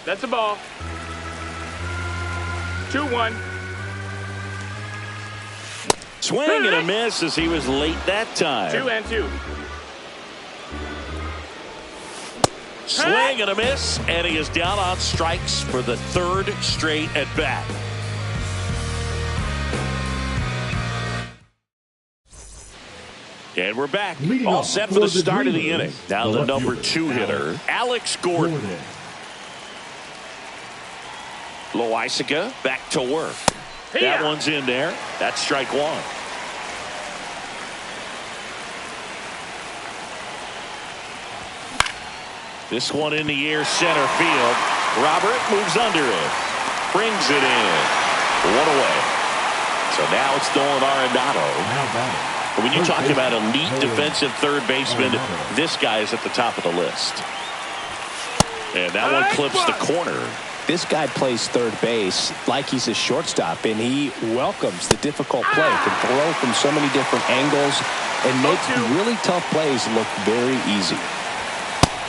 That's a ball. 2-1. Swing and a miss as he was late that time. 2-2. Swing and a miss, and he is down on strikes for the 3rd straight at bat. And we're back. All set for the start of the inning. Now the number 2 hitter, Alex Gordon. Loaisiga back to work. That one's in there. That's strike 1. This one in the air, center field. Robert moves under it. Brings it in. 1 away. So now it's Nolan Arenado. When you talk about elite defensive third baseman, this guy is at the top of the list. And that one clips the corner. This guy plays third base like he's a shortstop, and he welcomes the difficult play. Can throw from so many different angles and make really tough plays look very easy.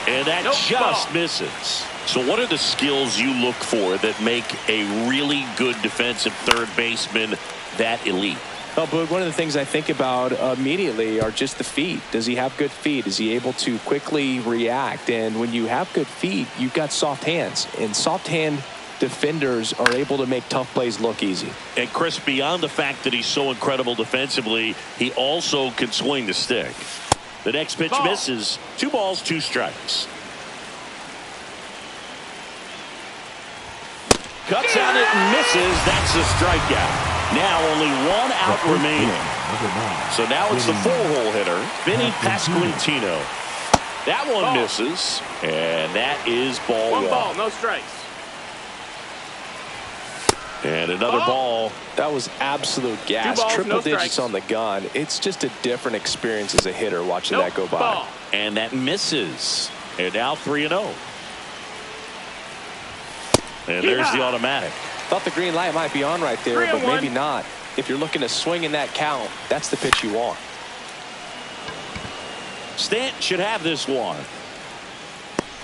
And that just misses. So what are the skills you look for that make a really good defensive third baseman that elite? Well, Boog, one of the things I think about immediately are just the feet. Does he have good feet? Is he able to quickly react? And when you have good feet, you've got soft hands. And soft hand defenders are able to make tough plays look easy. And Chris, beyond the fact that he's so incredible defensively, he also can swing the stick. The next pitch misses. 2 balls, 2 strikes. Cuts on it and misses. That's a strikeout. Now only 1 out remaining. So now it's the 4-hole hitter, Vinny Pasquantino. That one misses, and that is ball 1. 1 ball, no strikes. And another ball. That was absolute gas. 2 balls, Triple no digits strikes. on the gun. It's just a different experience as a hitter watching that go by. Ball. And that misses. And now 3-0. And there's the automatic. Thought the green light might be on right there, but maybe not. If you're looking to swing in that count, that's the pitch you want. Stanton should have this one.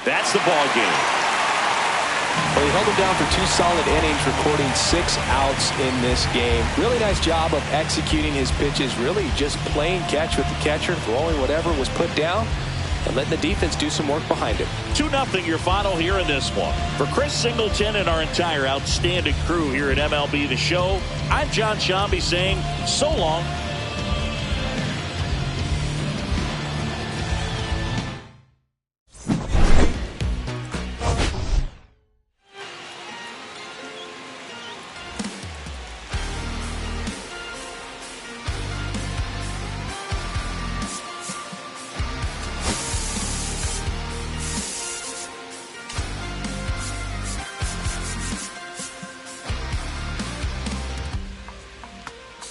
That's the ball game. Well, he held him down for 2 solid innings, recording 6 outs in this game. Really nice job of executing his pitches, really just playing catch with the catcher, throwing whatever was put down. and letting the defense do some work behind it. 2-0 your final here in this one. For Chris Singleton and our entire outstanding crew here at MLB The Show, I'm John Shambi saying so long.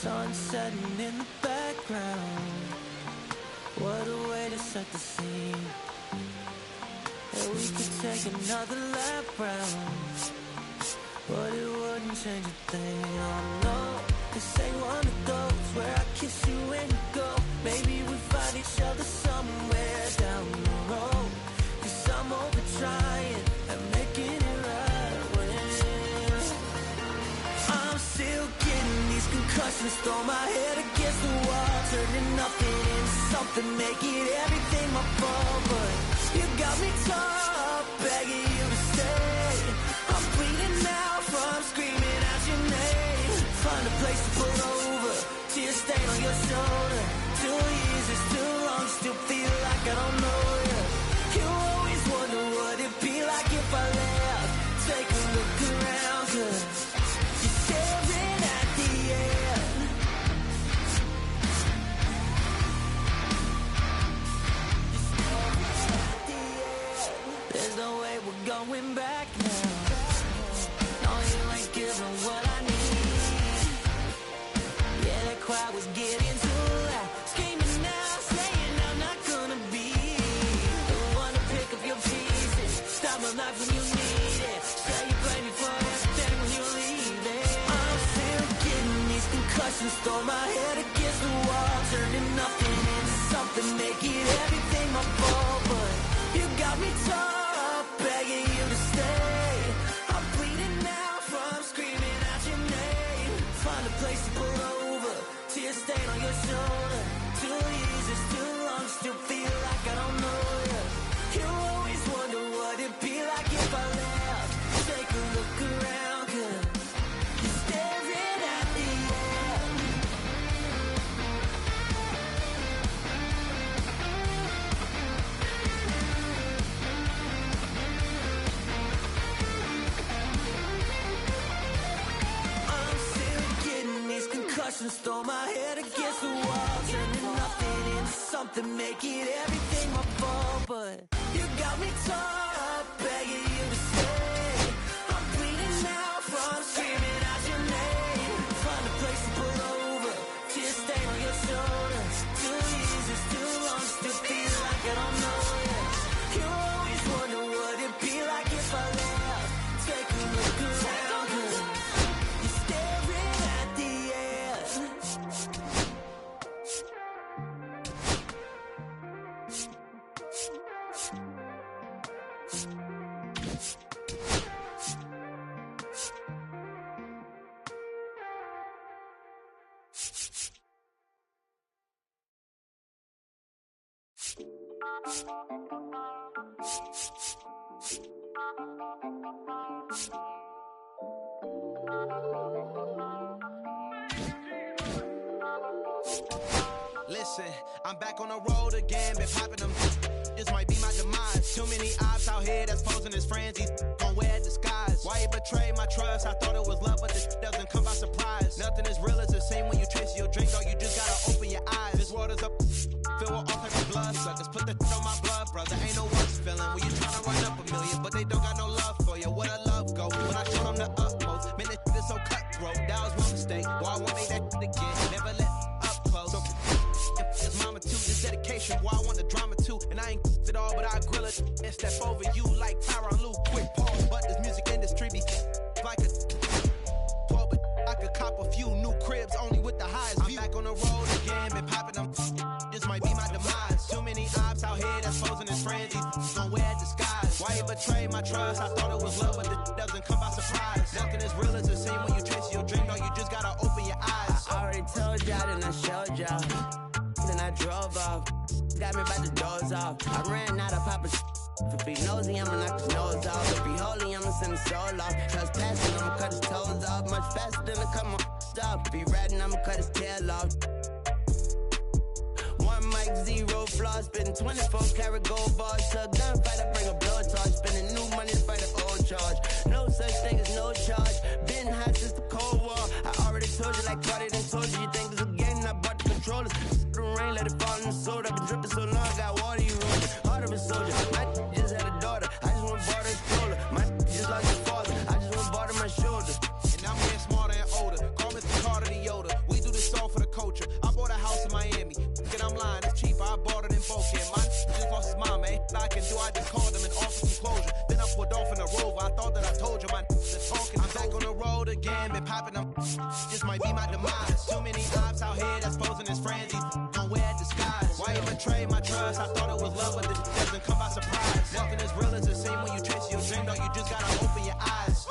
Sun setting in the background. What a way to set the scene. Yeah, we could take another lap round, but it wouldn't change a thing. Oh no, this ain't one of those where I kiss you when you go. Maybe we find each other somewhere down the road. 'Cause I'm over trying and making it right when I'm still getting these concussions. Throw my head against the wall, turning nothing into something, make it everything my fault. But you got me top, begging you to stay. I'm bleeding now from screaming out your name. Find a place to pull over, tear stain on your shoulder. 2 years is too long, still feel like I don't know you. You always wonder what it'd be like if I left. Take a look around, 'cause you're staring at the end. There's no way we're going back now. No, you ain't giving what I need. Yeah, that crowd was getting too loud, screaming now, saying I'm not gonna be the one to pick up your pieces. Stop my life when you need it. Say you blame me for everything when you leave it. I'm still getting these concussions. Throw my head against the wall, turning nothing into something, make it everything my fault. But you got me top, begging you to stay. I'm bleeding now from screaming out your name. Find a place to pull over, tear stain on your shoulder. 2 years is too long, still feel like I don't know you. You always wonder what it'd be like if I left. Take a look around, 'cause you're staring at the end. I'm still getting these concussions. Throw my head against the wall, turning nothing into something, make it everything my fault. But you got me top, begging you to stay. I'm bleeding now from screaming out your name. Find a place to pull over, tear stain on your shoulder. 2 years is too long, still feel like I don't know you. You always wonder what it'd be like if I left. Take a look around, 'cause you're staring at the end. Listen, I'm back on the road again, been popping them. This might be my demise. Too many ops out here that's posing as friends. These gon' wear disguise. Why you betray my trust? I thought it was love, but this doesn't come by surprise. Nothing is real as the same when you taste your drink, though. You just gotta open your eyes. This world is up, filled with all types of blood suckers. Put the on my blood, brother. Ain't no worse feeling when you tryna run up a million, but they don't got no love for you. Where the love go? When I show them the utmost, man, this is so cutthroat. That was my mistake. Why I won't make that again? Never let up close. So it's mama too, this dedication. Why I want the drama too, and I ain't it all, but I grill it and step over you like Tyron Lue. Quick pause, but this music industry be like a 12, but I could cop a few new cribs only with the highest view. I'm back on the road again, been popping them. This might be my demise. Too many ops out here that's posing as friends. These gon' wear disguise. Why you betray my trust? I thought it was love, but this doesn't come by surprise. Nothing is real as the same when you chase your dream. No, you just gotta open your eyes. I already told y'all, then I showed y'all. Then I drove off. got me by the doors off. I ran out of Papa's. If it be nosy, I'ma knock his nose off. If be holy, I'ma send his soul off. Trust passion, I'ma cut his toes off. Much faster than a cut my off. Be ratting, I'ma cut his tail off. One mic, zero flaws. Spitting 24 karat gold bars. To a gunfight, I bring a blow torch. Spending new money to fight an old charge. No such thing as no charge. Been hot since the Cold War. I already told you like Cardi done told you. You think it's a game, and I bought the controllers. The rain, let it fall in the soda. I've been dripping so long, I got water, you ruined it. Heart of a soldier. I just had a daughter. I just went bought her a stroller. My just like your father. I just went bought her my shoulder. And I'm getting smarter and older. Call Mr. Carter the Yoda. We do this all for the culture. I bought a house in Miami. And I'm lying, it's cheaper. I bought it in Boca. My just lost his mom, man. I can do, I just called him and offered some closure. Then I pulled off in a Rover. I thought that I told you, my the talking. I'm back on the road again, been popping them. This might be my demise. Too many ops out here that's posing as friends. These don't wear disguise. Why you betray my trust? I thought it was love, but this doesn't come by surprise. Nothing as real as the same when you chase your dream, though. You just gotta open your eyes.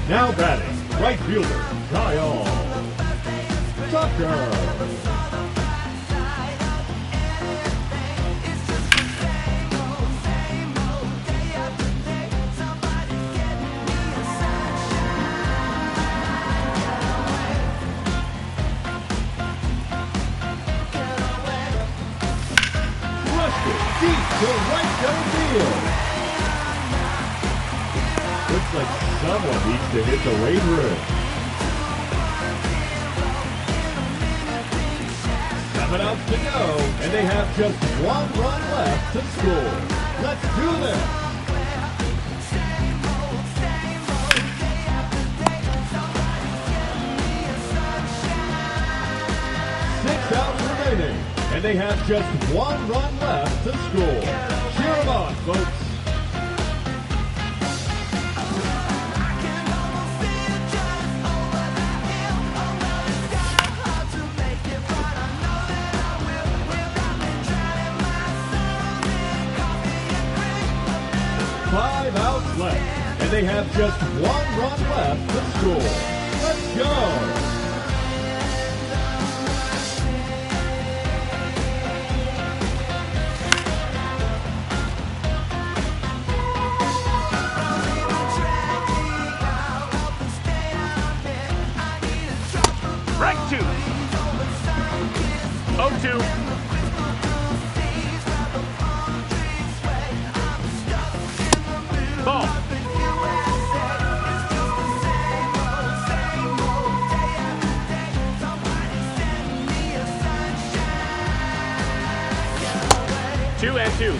Now batting, right fielder, Kyle Tucker. Rushed it deep to right center field. Looks like someone needs to hit the weight room. 7 outs to go, and they have just 1 run left to score. Let's do this. 6 outs remaining, and they have just 1 run left to score. Cheer them on, folks. Left, and they have just 1 run left to score. Let's go! Strike 2. 0-2. Ball. Two and 2.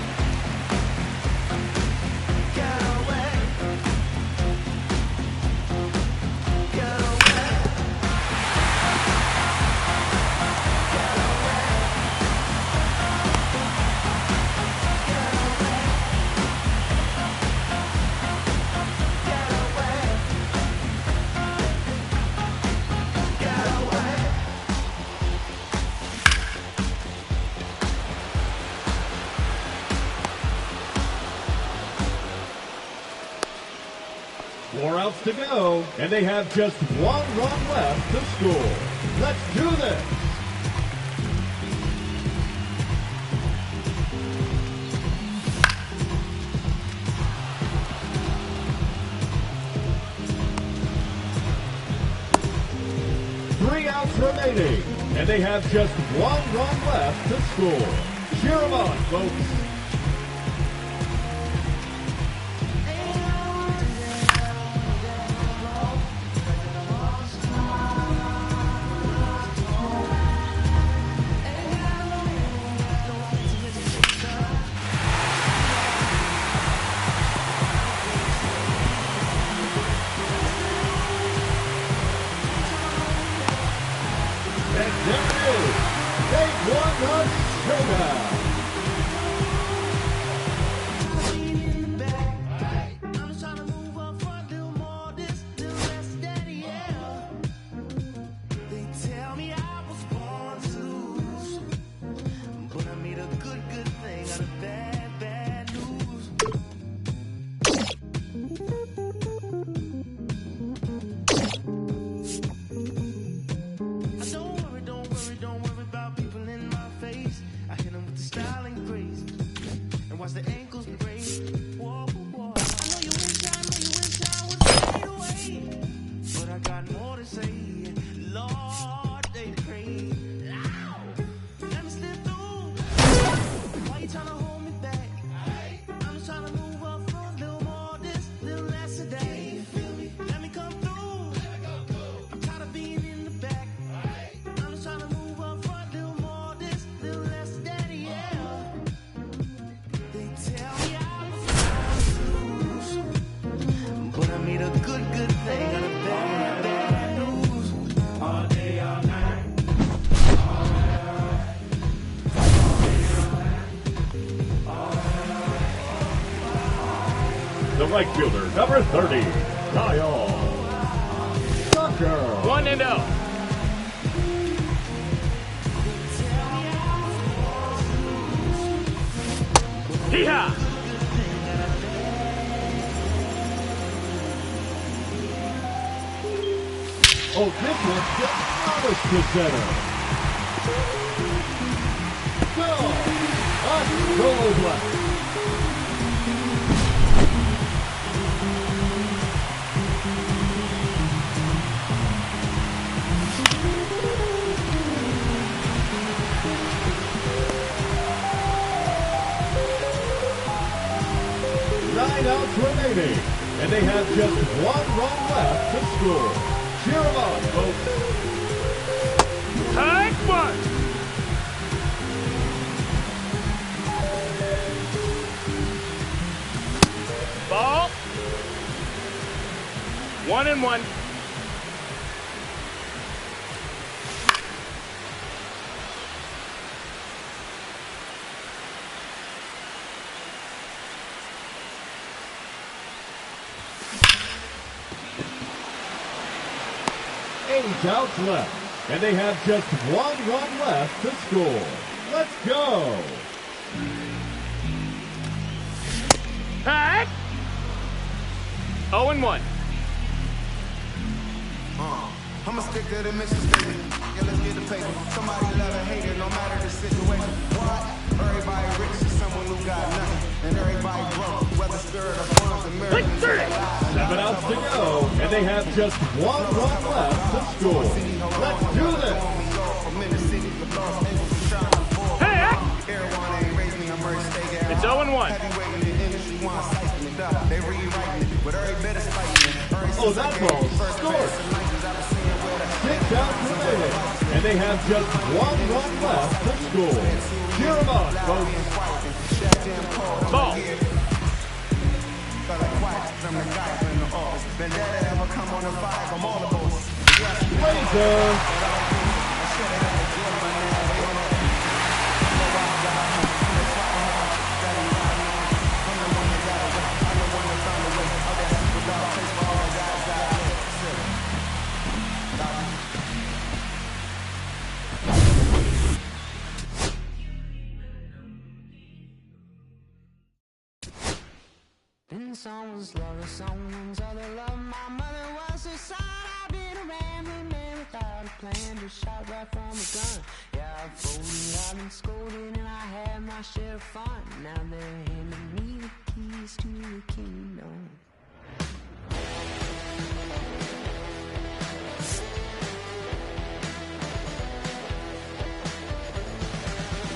To go, and they have just 1 run left to score. Let's do this. Three outs remaining, and they have just 1 run left to score. Cheer them on, folks. They won the showdown. The right fielder, number 30, Kyle Tucker. 1-0. Hee-haw! Oh, this one's just promised to center. Go! A solo blast. Nine outs remaining, and they have just one run left to score. Cheer them on, folks. Take one. Ball. 1-1. Eight outs left, and they have just one run left to score. Let's go! Pack. 0-1. I'ma stick to the mission statement. Yeah, let's get the paper. Somebody love and hate it, no matter the situation. What? Everybody rich is someone who got nothing. And everybody broke, whether spirit or funds and miracles. 7 outs to go, and they have just one run left to score. Let's do this! Hey! It's 0-1. Oh, that ball scored! 6 outs remaining, and they have just one run left to score. Cheer them on, folks. Ball. Laser. Then someone's love, someone's other love. My mother was a son. I've been a rambling man without a plan, just shot right from a gun. Yeah, I've folded, I've been scolded, and I had my share of fun. Now they're handing me the keys to the kingdom.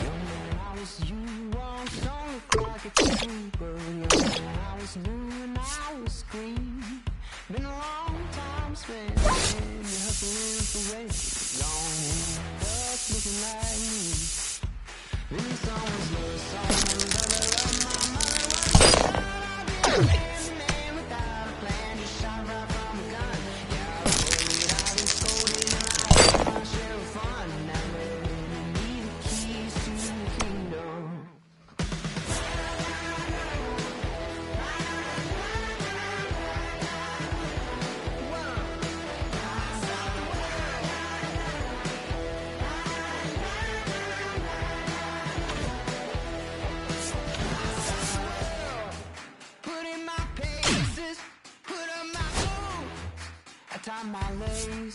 Young man, I was you, once don't look like a trooper. Young man, I was blue and I was green. Been a long time spent you're hustling for race. Gone, just looking like me. Then someone's love, someone's other love. My mother was a son. I've been a man without a plan, just shot right from a gun. Yeah, I've been scolded, and I had my share of fun. Now they're handing me the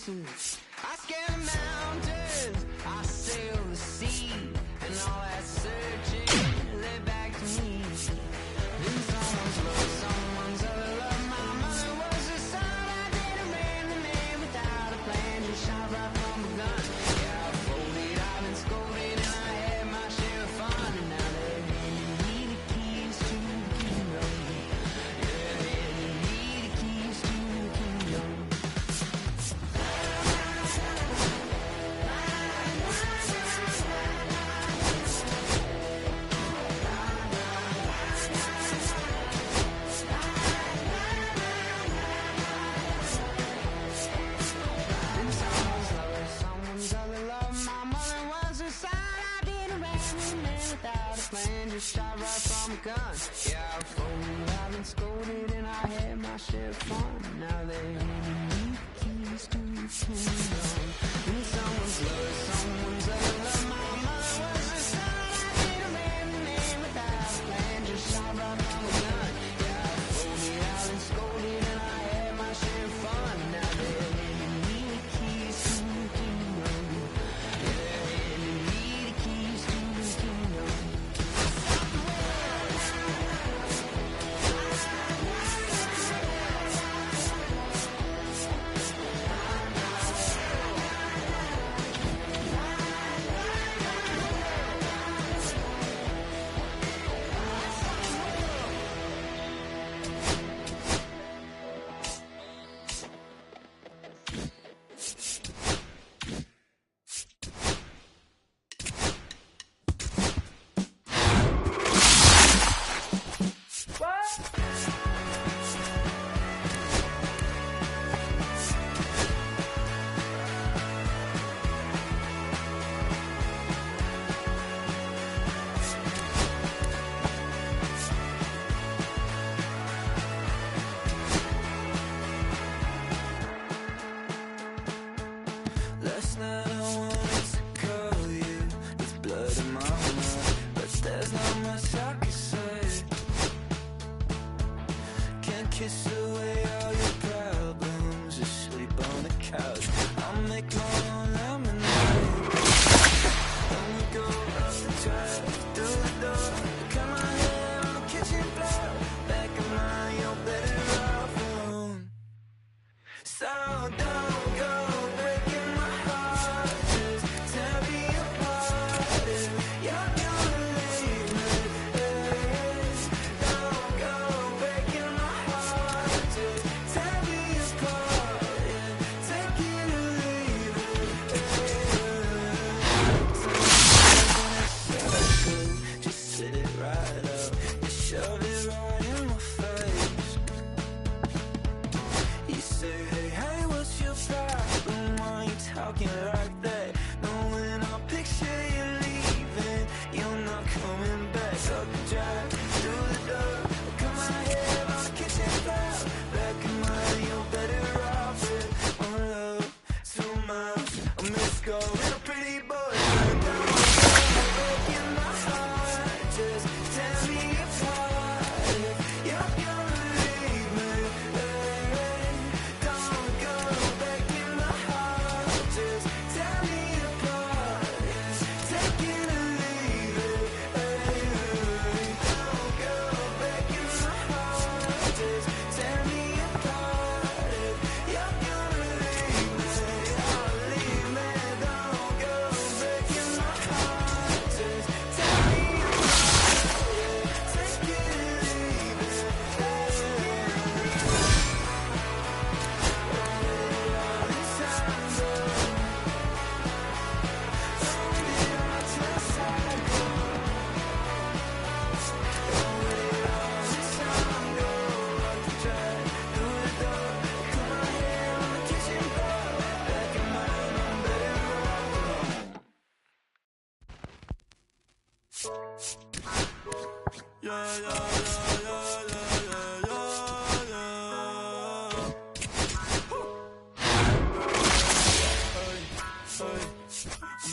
too. I scale the mountains, I sail the sea, and all that searching led back to me. Then someone's love, someone's other love. My mother was a son, I didn't ran the man without a plan, just shot right from a gun. Yeah, I folded, I've been scolded, and I had my share of fun, and now they're handing me the keys to the kingdom. Yeah, they're handing me the keys to the kingdom. Someone's other love. My mother was a son. I didn't ran the man without a plan, just shot right from a gun. Yeah, I folded, I've been scolded, and I had my share of fun. Now they're handing me the keys to the kingdom. And someone's love, someone's other love. My mother was a son. I didn't ran the man without a plan, just shot right from a gun. Yeah, I folded, I've been scolded, and I had my share of fun. Now they're handing me the keys to the kingdom. Yeah, they're handing me the keys to the kingdom. Last night I wanted to call you with blood in my heart, but there's not much I can say. Can't kiss away all your problems, just sleep on the couch. I'll make my own lemonade. Then we go up the drive, through the door, cut my hair on the kitchen floor. Back of mine, you're better off alone. So don't go breaking my heart, just tear me apart if you're gonna leave me. Don't go breaking my heart, just tear me apart, yeah. Take it or leave it. Just sit it right up, you shove it right in my face. You say, hey, what's your problem? Why you talking like that? Knowing I'll picture you leaving, you're not coming back. Up the drive, through the door, cut my hair on the kitchen floor. Back in mine, you're better off with one love, too much. I miss going a pretty boy. Breaking my heart, just tear me apart if you're gonna leave me. Don't go breaking my heart, just tear me apart, yeah. Take it or leave it. Don't go breaking my heart, just tear me apart if you're gonna leave me. Oh, leave me. Don't go breaking my heart, just tear me apart, yeah. Take it or leave it.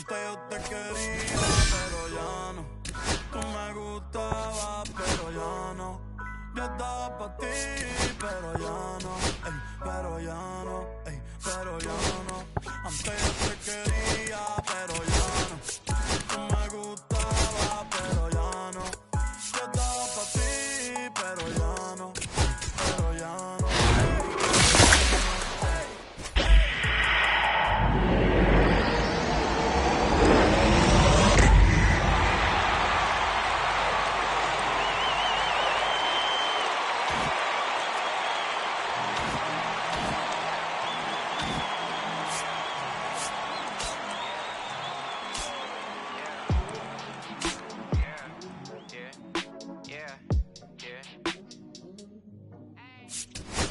Antes yo te quería, pero ya no. Tú me gustabas, pero ya no. Yo estaba pa' ti, pero ya no. Ey, pero ya no, ey, pero ya no. Antes yo te quería, pero ya no. Tú me gustaba, pero ya no. Yo estaba pa' ti, pero ya no. Pero ya no.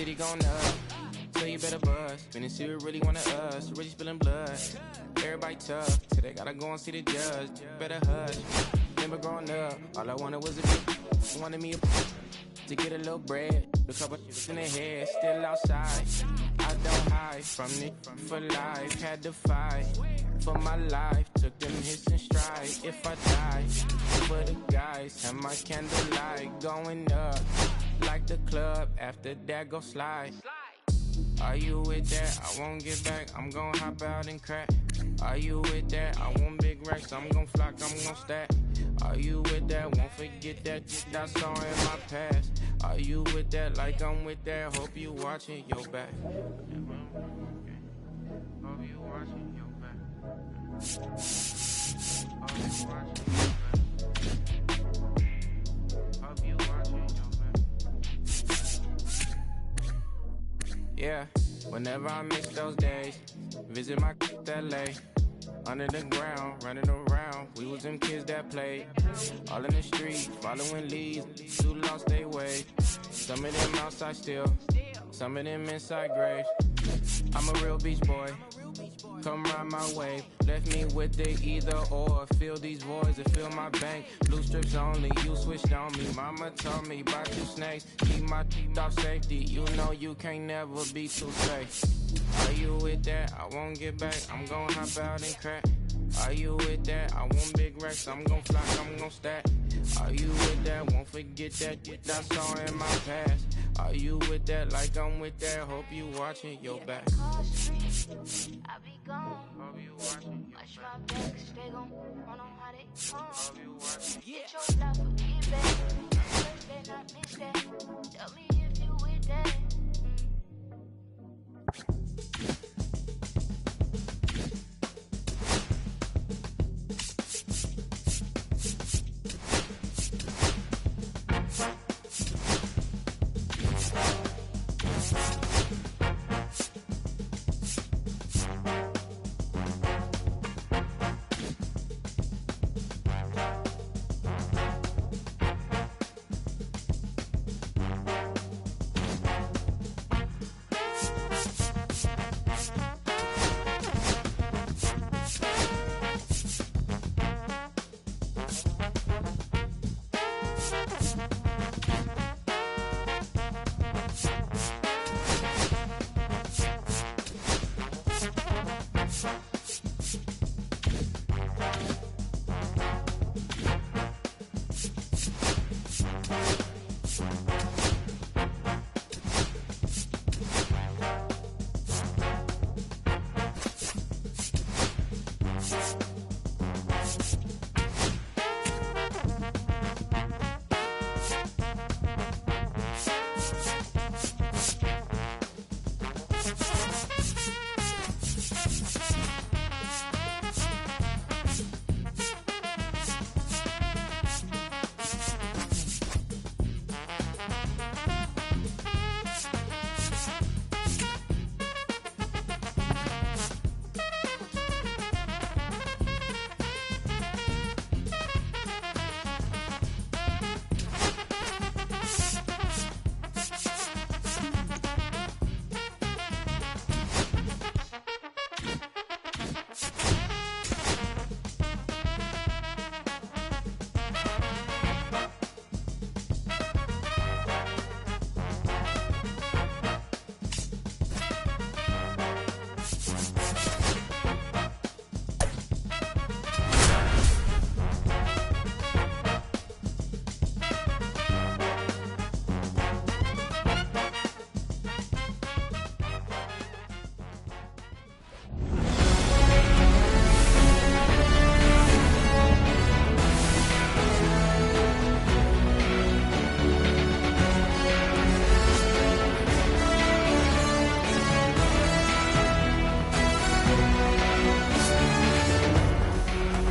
City going up, so you better buzz. Finna see who really wanted us, really spilling blood. Everybody tough, till they gotta go and see the judge. Better hush. Remember growing up, all I wanted was a bitch. Wanted me to get a little bread. A couple shits in their head, still outside. I don't hide from it for life. Had to fight for my life. Took them hits in stride. If I die, for the guys, have my candlelight going up. Like the club, after that go slide. Are you with that? I won't get back, I'm gon' hop out and crack. Are you with that? I want big racks, I'm gon' flock, I'm gon' stack. Are you with that? Won't forget that shit I saw in my past. Are you with that? Like I'm with that, hope you watching your back. Hope you watching your back. Hope you watching your back. Hope you watching your back. Yeah, whenever I miss those days, visit my LA. Under the ground, running around, we was them kids that played. All in the street, following leads, who lost their way. Some of them outside still, some of them inside graves. I'm a real beach boy, come ride my wave. Left me with the either or, fill these voids and fill my bank. Blue strips only, you switched on me. Mama told me about 2 snakes, keep my teeth off safety. You know you can't never be too safe. Are you with that? I won't get back, I'm gon' hop out and crack. Are you with that? I want big racks, I'm gon' flock, I'm gon' stack. Are you with that? Won't forget that shit I saw in my past. Are you with that? Like I'm with that, hope you watching your back. I be gone. Hope you watching your back. My backs, they gon' run on how they come. Hope you watching. Get your life or get back. First better not miss that. Tell me if you with that.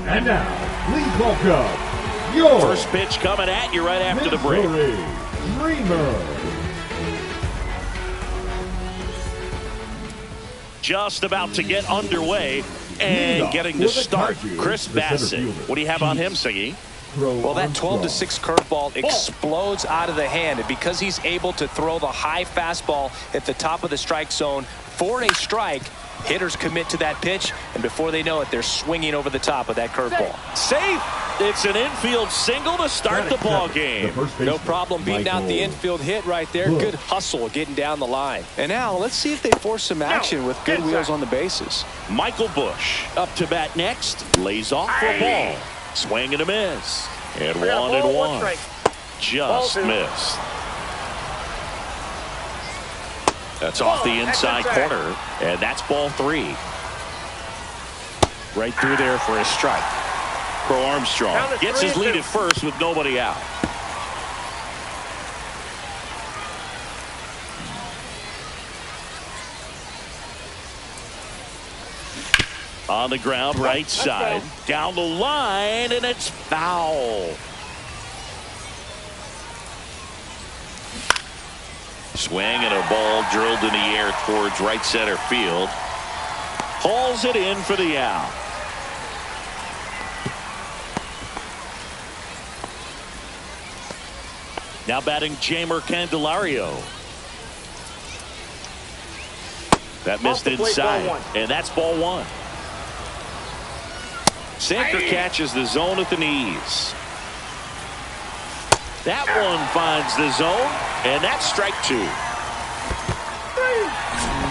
And now, please welcome your first pitch coming at you right after the break. Dreamer. Just about to get underway and getting the start. Chris Bassett. What do you have on him, Siggy? Well, that 12-6 curveball explodes out of the hand, and because he's able to throw the high fastball at the top of the strike zone for a strike, hitters commit to that pitch, and before they know it, they're swinging over the top of that curveball. Safe. It's an infield single to start the ball game. No problem beating out the infield hit right there. Good hustle getting down the line. And now let's see if they force some action with good wheels on the bases. Michael Busch up to bat next. Lays off for a ball. Swing and a miss. And 1-1. Just missed. That's off the inside corner. And that's ball 3. Right through there for a strike. Crow Armstrong gets his lead at first with nobody out. On the ground, right side. Down the line, and it's foul. Swing and a ball drilled in the air towards right center field. Hauls it in for the out. Now batting Jeimer Candelario. That missed inside, and that's ball 1. Sinker catches the zone at the knees. That one finds the zone, and that's strike 2.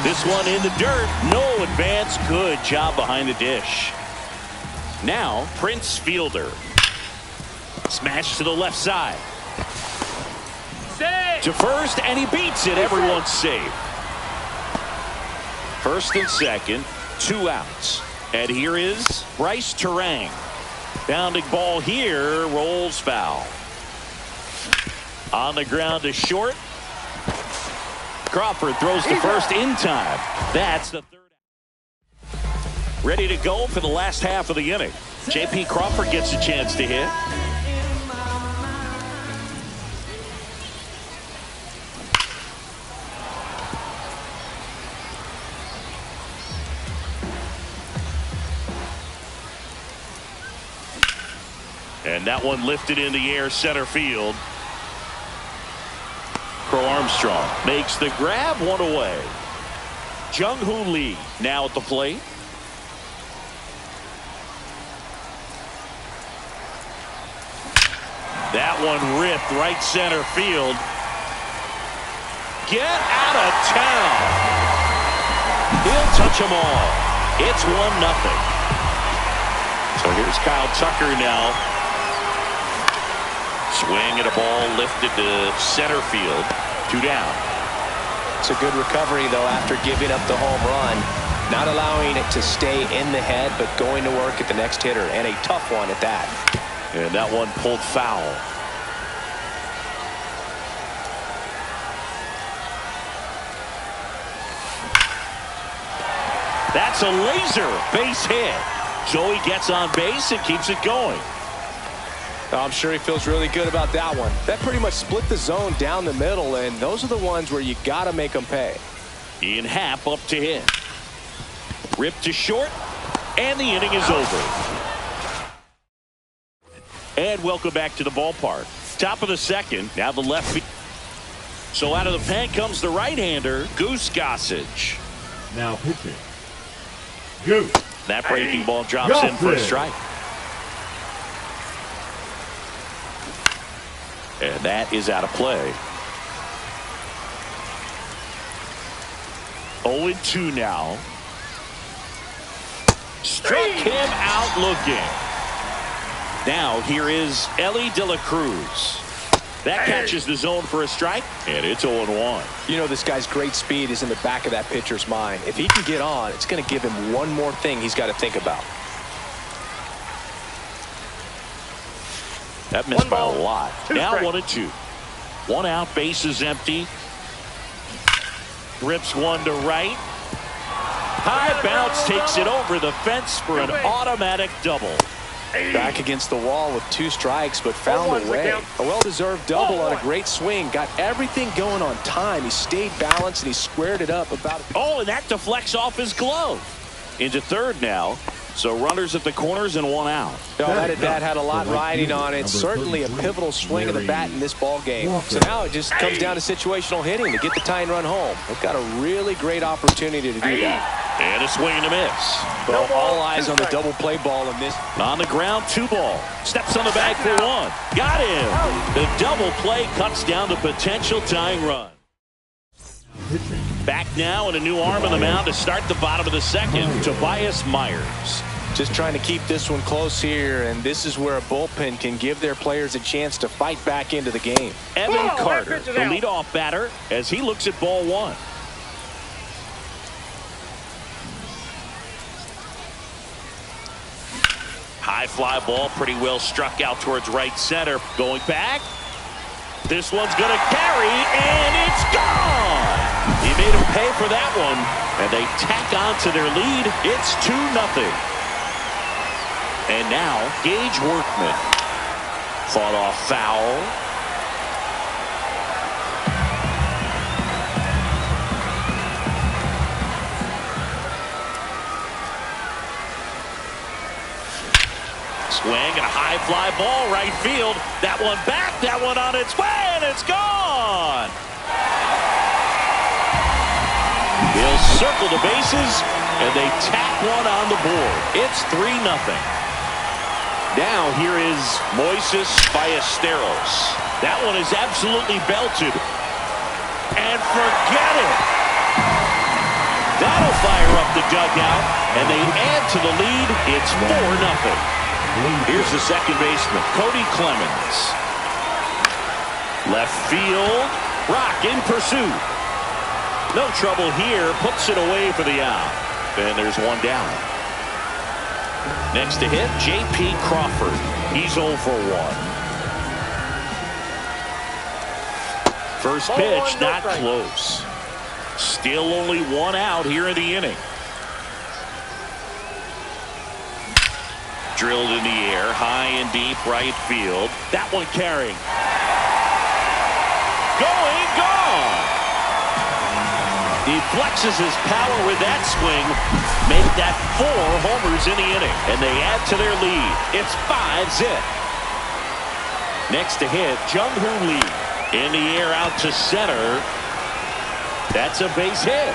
This one in the dirt. No advance. Good job behind the dish. Now Prince Fielder. Smash to the left side. To first, and he beats it. Everyone's safe. First and second, 2 outs. And here is Bryce Turang. Bounding ball here, rolls foul. On the ground to short. Crawford throws to first in time. That's the third out. Ready to go for the last half of the inning. J.P. Crawford gets a chance to hit. And that one lifted in the air center field. Crow Armstrong makes the grab, 1 away. Jung-Hoo Lee now at the plate. That one ripped right center field. Get out of town. He'll touch them all. It's 1-0. So here's Kyle Tucker now. Swing and a ball lifted to center field. 2 down. It's a good recovery, though, after giving up the home run. Not allowing it to stay in the head, but going to work at the next hitter, and a tough one at that. And that one pulled foul. That's a laser base hit. So he gets on base and keeps it going. I'm sure he feels really good about that one. That pretty much split the zone down the middle, and those are the ones where you got to make them pay. Ian Happ up to hit. Ripped to short, and the inning is over. And welcome back to the ballpark. Top of the second, now the left field. So out of the pen comes the right-hander, Goose Gossage. Now pitching. Goose. That breaking ball drops in for a strike. And that is out of play. 0-2 now. Struck him out looking. Now here is Ellie De La Cruz. That catches the zone for a strike, and it's 0-1. You know this guy's great speed is in the back of that pitcher's mind. If he can get on, it's going to give him one more thing he's got to think about. That missed by a lot. Now 1-2. 1 out, base is empty. Rips one to right. High bounce takes it over the fence for an automatic double. Back against the wall with 2 strikes, but found a way. A well-deserved double on a great swing. Got everything going on time. He stayed balanced, and he squared it up about. Oh, and that deflects off his glove. Into third now. So runners at the corners and 1 out. No, that at-bat had a lot riding on it. Certainly a pivotal swing of the bat in this ball game. So now it just comes down to situational hitting to get the tying run home. They've got a really great opportunity to do that. And a swing and a miss. Well, all eyes on the double play ball in this. On the ground, 2 ball. Steps on the bag for 1. Got him. The double play cuts down the potential tying run. Back now and a new arm on the mound to start the bottom of the second. Tobias Myers. Just trying to keep this one close here, and this is where a bullpen can give their players a chance to fight back into the game. Evan Carter, the leadoff batter, as he looks at ball 1. High fly ball, pretty well struck out towards right center. Going back. This one's going to carry, and it's gone. He made him pay for that one, and they tack on to their lead. It's 2-0. And now, Gage Workman. Fought off foul. Swing and a high fly ball right field. That one back, that one on its way, and it's gone. He'll circle the bases, and they tack one on the board. It's 3-0. Now here is Moises Ballesteros. That one is absolutely belted. And forget it. That'll fire up the dugout, and they add to the lead. It's 4-0. Here's the second baseman, Cody Clemens. Left field. Rock in pursuit. No trouble here. Puts it away for the out. And there's 1 down. Next to hit, J.P. Crawford. He's 0 for 1. First pitch, not close. Still only 1 out here in the inning. Drilled in the air, high and deep right field. That one carrying. Going, gone. He flexes his power with that swing. Make that 4 homers in the inning. And they add to their lead. It's 5-zip. Next to hit, Jung-Hoo Lee. In the air out to center. That's a base hit.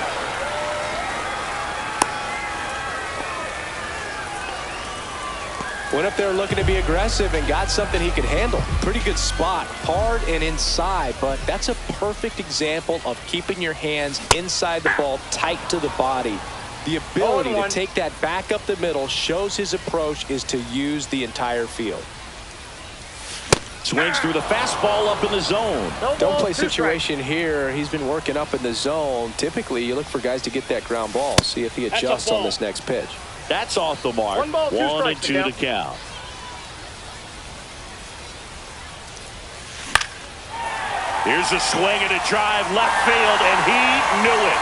Went up there looking to be aggressive and got something he could handle. Pretty good spot, hard and inside, but that's a perfect example of keeping your hands inside the ball, tight to the body. The ability to take that back up the middle shows his approach is to use the entire field. Swings through the fastball up in the zone. Don't play situation here. He's been working up in the zone. Typically, you look for guys to get that ground ball. See if he adjusts on this next pitch. That's off the mark. 1 and 2 to count. Here's a swing and a drive left field, and he knew it.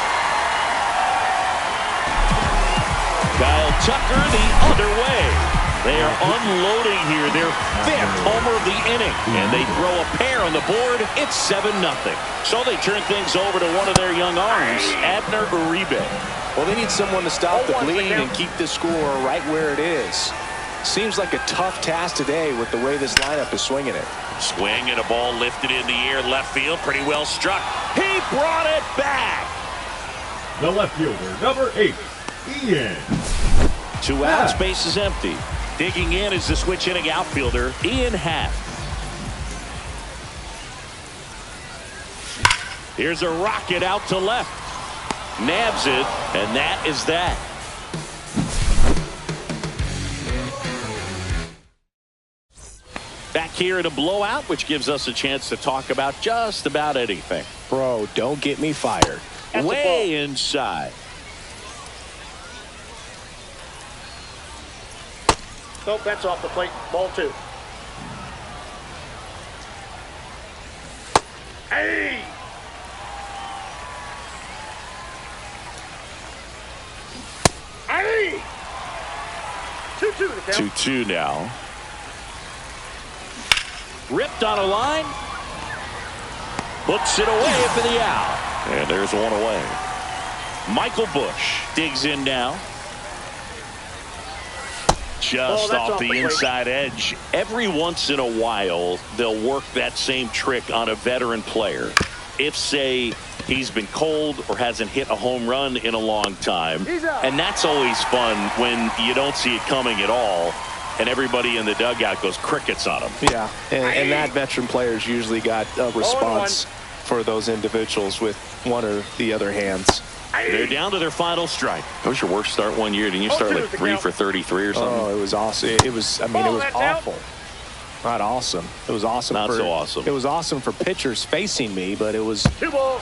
Kyle Tucker the other way. They are unloading here. Their 5th homer of the inning. And they throw a pair on the board. It's 7-0. So they turn things over to one of their young arms, Abner Uribe. Well, they need someone to stop the bleed and keep the score right where it is. Seems like a tough task today with the way this lineup is swinging it. Swing and a ball lifted in the air, left field, pretty well struck. He brought it back. The left fielder, number 8, Ian. 2 outs, base is empty. Digging in is the switch inning outfielder, Ian Happ. Here's a rocket out to left. Nabs it, and that is that. Back here in a blowout, which gives us a chance to talk about just about anything. Bro, don't get me fired. That's way inside. Nope, that's off the plate. Ball 2. Hey! Hey! 2-2 to 2-2 now. Ripped on a line. Hooks it away for the out. And there's one away. Michael Busch digs in now. Just off the inside edge. Every once in a while, they'll work that same trick on a veteran player. If, say, he's been cold or hasn't hit a home run in a long time. And that's always fun when you don't see it coming at all. And everybody in the dugout goes crickets on him. Yeah, and that veteran player's usually got a response for those individuals with one or the other hands. They're down to their final strike. That was your worst start one year. Didn't you start like 3 for 33 or something? Oh, it was awesome. It was, I mean, it was awful. Not awesome. It was awesome. Not so awesome. It was awesome for pitchers facing me, but it was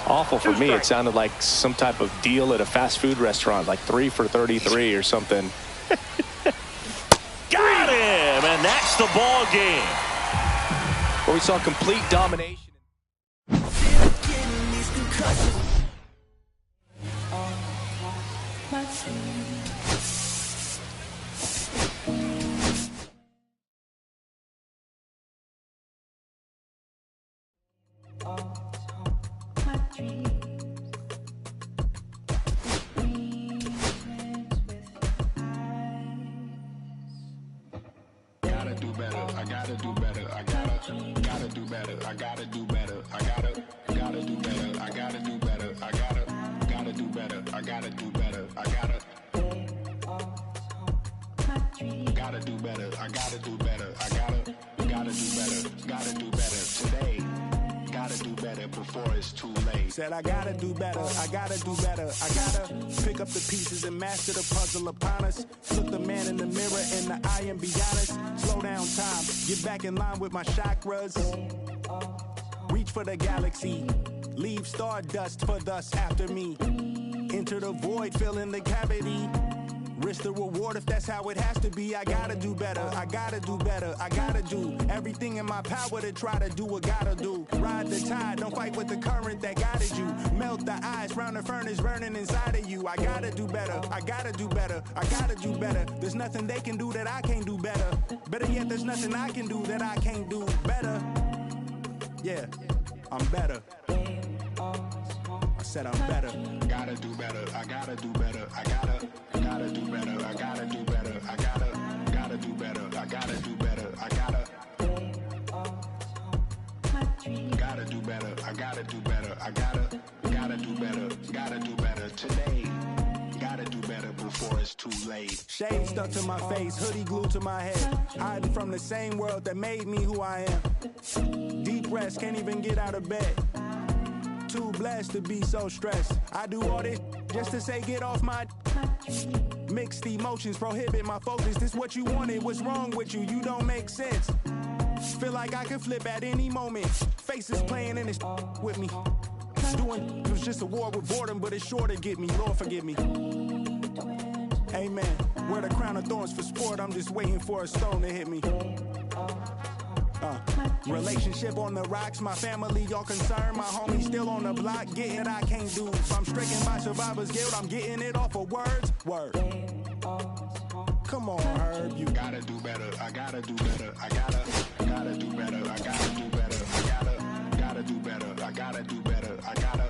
awful for me. It sounded like some type of deal at a fast food restaurant, like 3 for 33 or something. Got him, and that's the ball game. Where we saw complete domination. Gotta do better. I gotta do better. I gotta do better. I gotta do better. I gotta do better. I gotta do better. I gotta do better. I gotta do better. I gotta do better. I gotta do better. I gotta do better. Gotta do better today. Gotta do better before it's too late. Said I gotta do better. I gotta do better. I gotta pick up the pieces and master the puzzle upon us. Look the man in the mirror in the eye and be honest. Slow down time. Get back in line with my chakras. Reach for the galaxy. Leave stardust for thus after me. Enter the void, fill in the cavity. Risk the reward if that's how it has to be. I gotta do better, I gotta do better. I gotta do everything in my power to try to do what gotta do. Ride the tide, don't fight with the current that guided you. Melt the ice round the furnace burning inside of you. I gotta do better, I gotta do better. I gotta do better. There's nothing they can do that I can't do better. Better yet, there's nothing I can do that I can't do better. Yeah, I'm better. I said I'm better. Gotta do better. I gotta do better. I gotta do better. I gotta do better. I gotta do better. I gotta do better. I gotta do better. I gotta do better. I gotta do better. Gotta do better today. Gotta do better before it's too late. Shade stuck to my face, hoodie glued to my head. Hiding from the same world that made me who I am. Deep rest, can't even get out of bed. Too blessed to be so stressed. I do all this just to say get off my. Mixed emotions prohibit my focus. This what you wanted, what's wrong with you? You don't make sense. Feel like I could flip at any moment. Faces playing in this with me. Doing it was just a war with boredom, but it's sure to get me. Lord forgive me. Amen. Wear the crown of thorns for sport. I'm just waiting for a stone to hit me. Relationship on the rocks, my family all concerned. My homie still on the block, getting it I can't do. If I'm stricken by survivor's guilt, I'm getting it off of words. Word. Come on, Herb, you gotta do better. I gotta do better. I gotta do better. I gotta do better. I gotta do better. I gotta do better. I gotta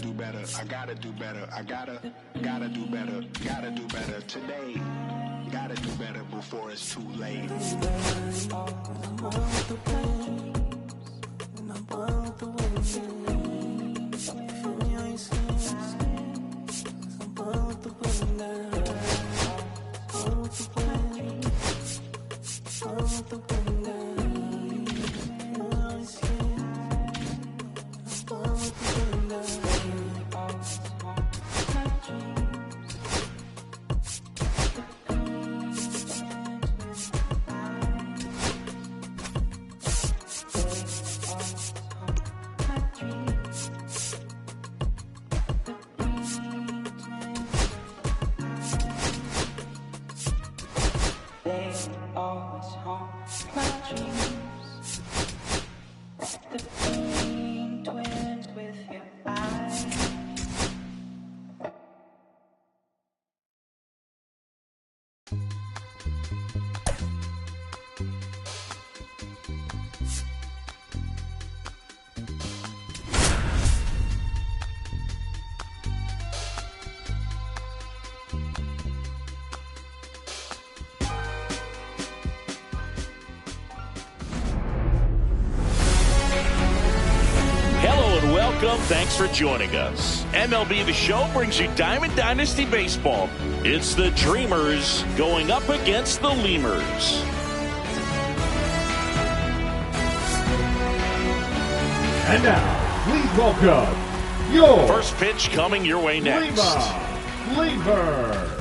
do better. I gotta do better. I gotta do better. Gotta do better today. Gotta do better before it's too late. welcome. Thanks for joining us. MLB The Show brings you Diamond Dynasty Baseball. It's the Dreamers going up against the Lemurs. And now, please welcome your first pitch coming your way next. Lemurs.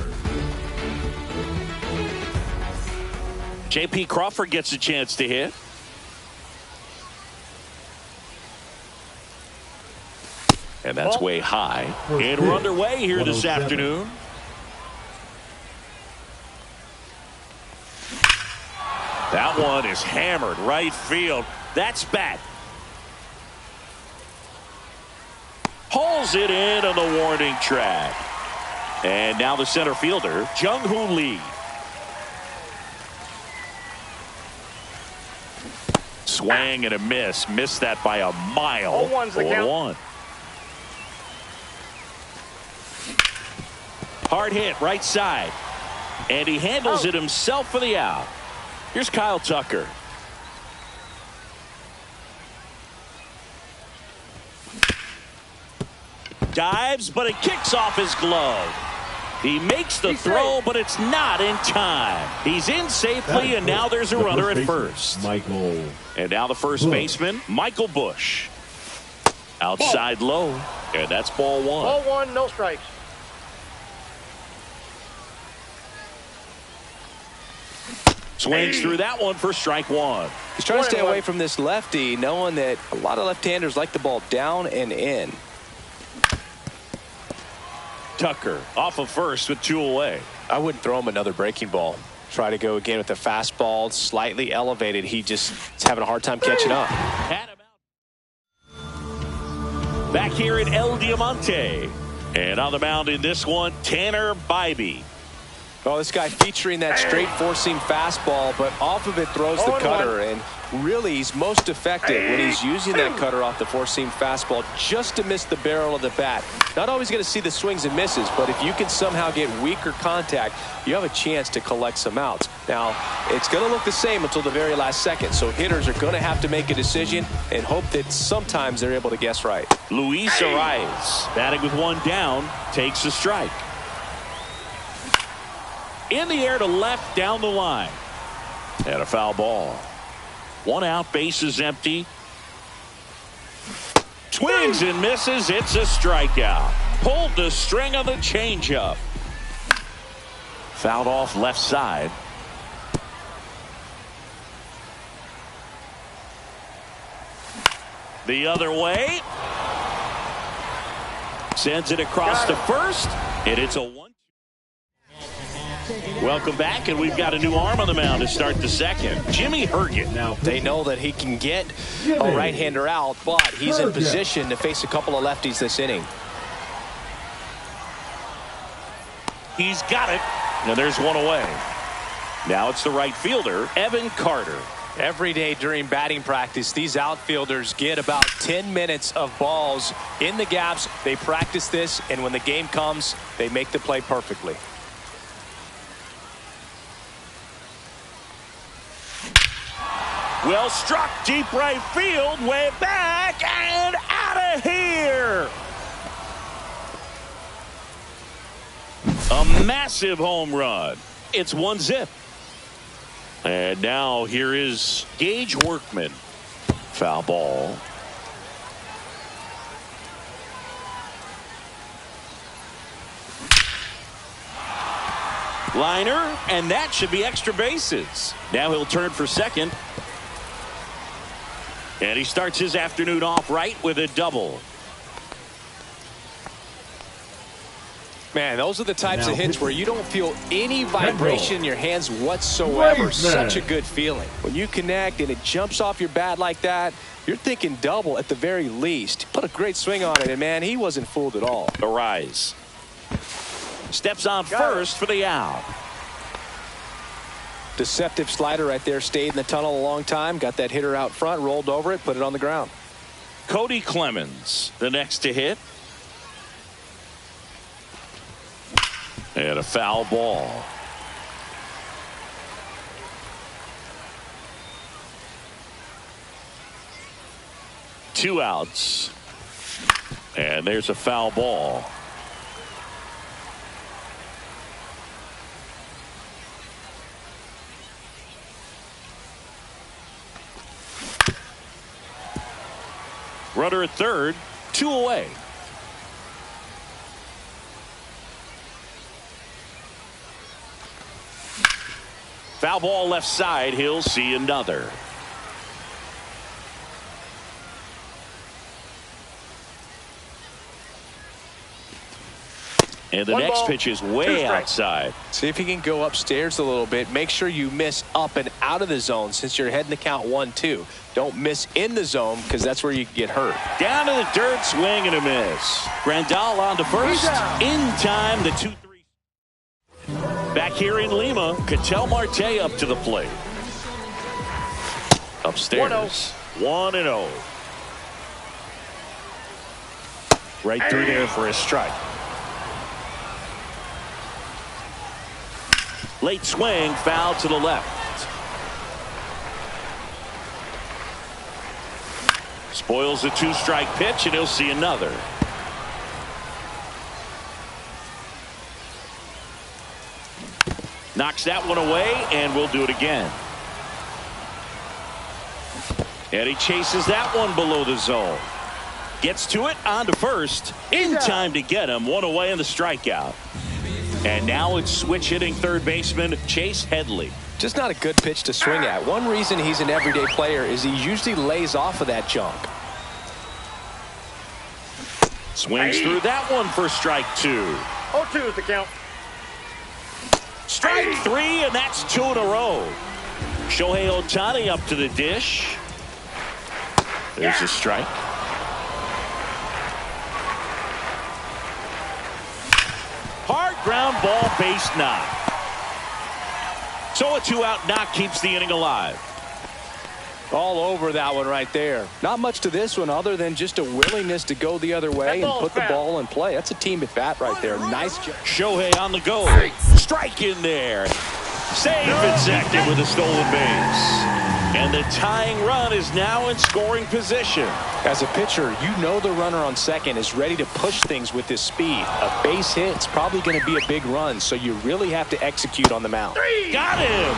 J.P. Crawford gets a chance to hit. And that's way high. And we're underway here this afternoon. That one is hammered right field. That's bad. Pulls it in on the warning track. And now the center fielder, Jung-Hoo Lee. Swing and a miss. Missed that by a mile. 0-1's the count. 0-1. Hard hit right side. And he handles it himself for the out. Here's Kyle Tucker. Dives, but it kicks off his glove. He makes the throw, but it's not in time. He's in safely, and now there's a runner at first. Michael. And now the first baseman, Michael Busch. Outside low, and that's ball one. Ball one, no strikes. Swings through that one for strike one. He's trying to stay away from this lefty, knowing that a lot of left-handers like the ball down and in. Tucker off of first with 2 away. I wouldn't throw him another breaking ball. Try to go again with the fastball, slightly elevated. He just is having a hard time catching up. Back here at El Diamante. And on the mound in this one, Tanner Bybee. Oh, this guy featuring that straight four-seam fastball, but off of it throws the cutter, and really he's most effective when he's using that cutter off the four-seam fastball just to miss the barrel of the bat. Not always going to see the swings and misses, but if you can somehow get weaker contact, you have a chance to collect some outs. Now, it's going to look the same until the very last second, so hitters are going to have to make a decision and hope that sometimes they're able to guess right. Luis Arraez, batting with one down, takes a strike. In the air to left down the line. And a foul ball. 1 out, bases empty. Swings and misses. It's a strikeout. Pulled the string on the changeup. Fouled off left side. The other way. Sends it across to first. And it's a 1. Welcome back, and we've got a new arm on the mound to start the second. Jimmy Herget. Now they know that he can get a right-hander out, but he's in position to face a couple of lefties this inning. He's got it. Now there's one away. Now it's the right fielder, Evan Carter. Every day during batting practice, these outfielders get about 10 minutes of balls in the gaps. They practice this, and when the game comes, they make the play perfectly. Well struck, deep right field, way back and out of here. A massive home run. It's 1-0. And now here is Gage Workman. Foul ball. Liner, and that should be extra bases. Now he'll turn for second. And he starts his afternoon off right with a double. Man, those are the types of hits where you don't feel any vibration in your hands whatsoever. Such a good feeling. When you connect and it jumps off your bat like that, you're thinking double at the very least. Put a great swing on it, and man, he wasn't fooled at all. Arraez steps on first for the out. Deceptive slider right there. Stayed in the tunnel a long time. Got that hitter out front. Rolled over it. Put it on the ground. Cody Clemens, the next to hit. And a foul ball. Two outs. And there's a foul ball. Runner at third, 2 away. Foul ball left side. He'll see another. And the next pitch is way outside. See if he can go upstairs a little bit. Make sure you miss up and out of the zone since you're heading to count 1-2. Don't miss in the zone because that's where you can get hurt. Down to the dirt, swing and a miss. Grandal on to first. In time, the 2-3. Back here in Lima, Ketel Marte up to the plate. Upstairs. 1-0. Right through there for a strike. Late swing, foul to the left. Spoils a 2-strike pitch, and he'll see another. Knocks that one away, and we'll do it again. And he chases that one below the zone. Gets to it, on to first. In time to get him. 1 away in the strikeout. And now it's switch hitting third baseman Chase Headley. Just not a good pitch to swing at. One reason he's an everyday player is he usually lays off of that junk. Swings through that one for strike 2. 0-2 is the count. Strike 3, and that's 2 in a row. Shohei Ohtani up to the dish. There's a strike. Hard ground ball, base knock. So a 2-out knock keeps the inning alive. All over that one right there. Not much to this one other than just a willingness to go the other way and put the ball in play. That's a team at bat right there. Nice job. Shohei on the go. Strike in there. Save at second with a stolen base. And the tying run is now in scoring position. As a pitcher, you know the runner on second is ready to push things with his speed. A base hit's probably going to be a big run, so you really have to execute on the mound. Got him.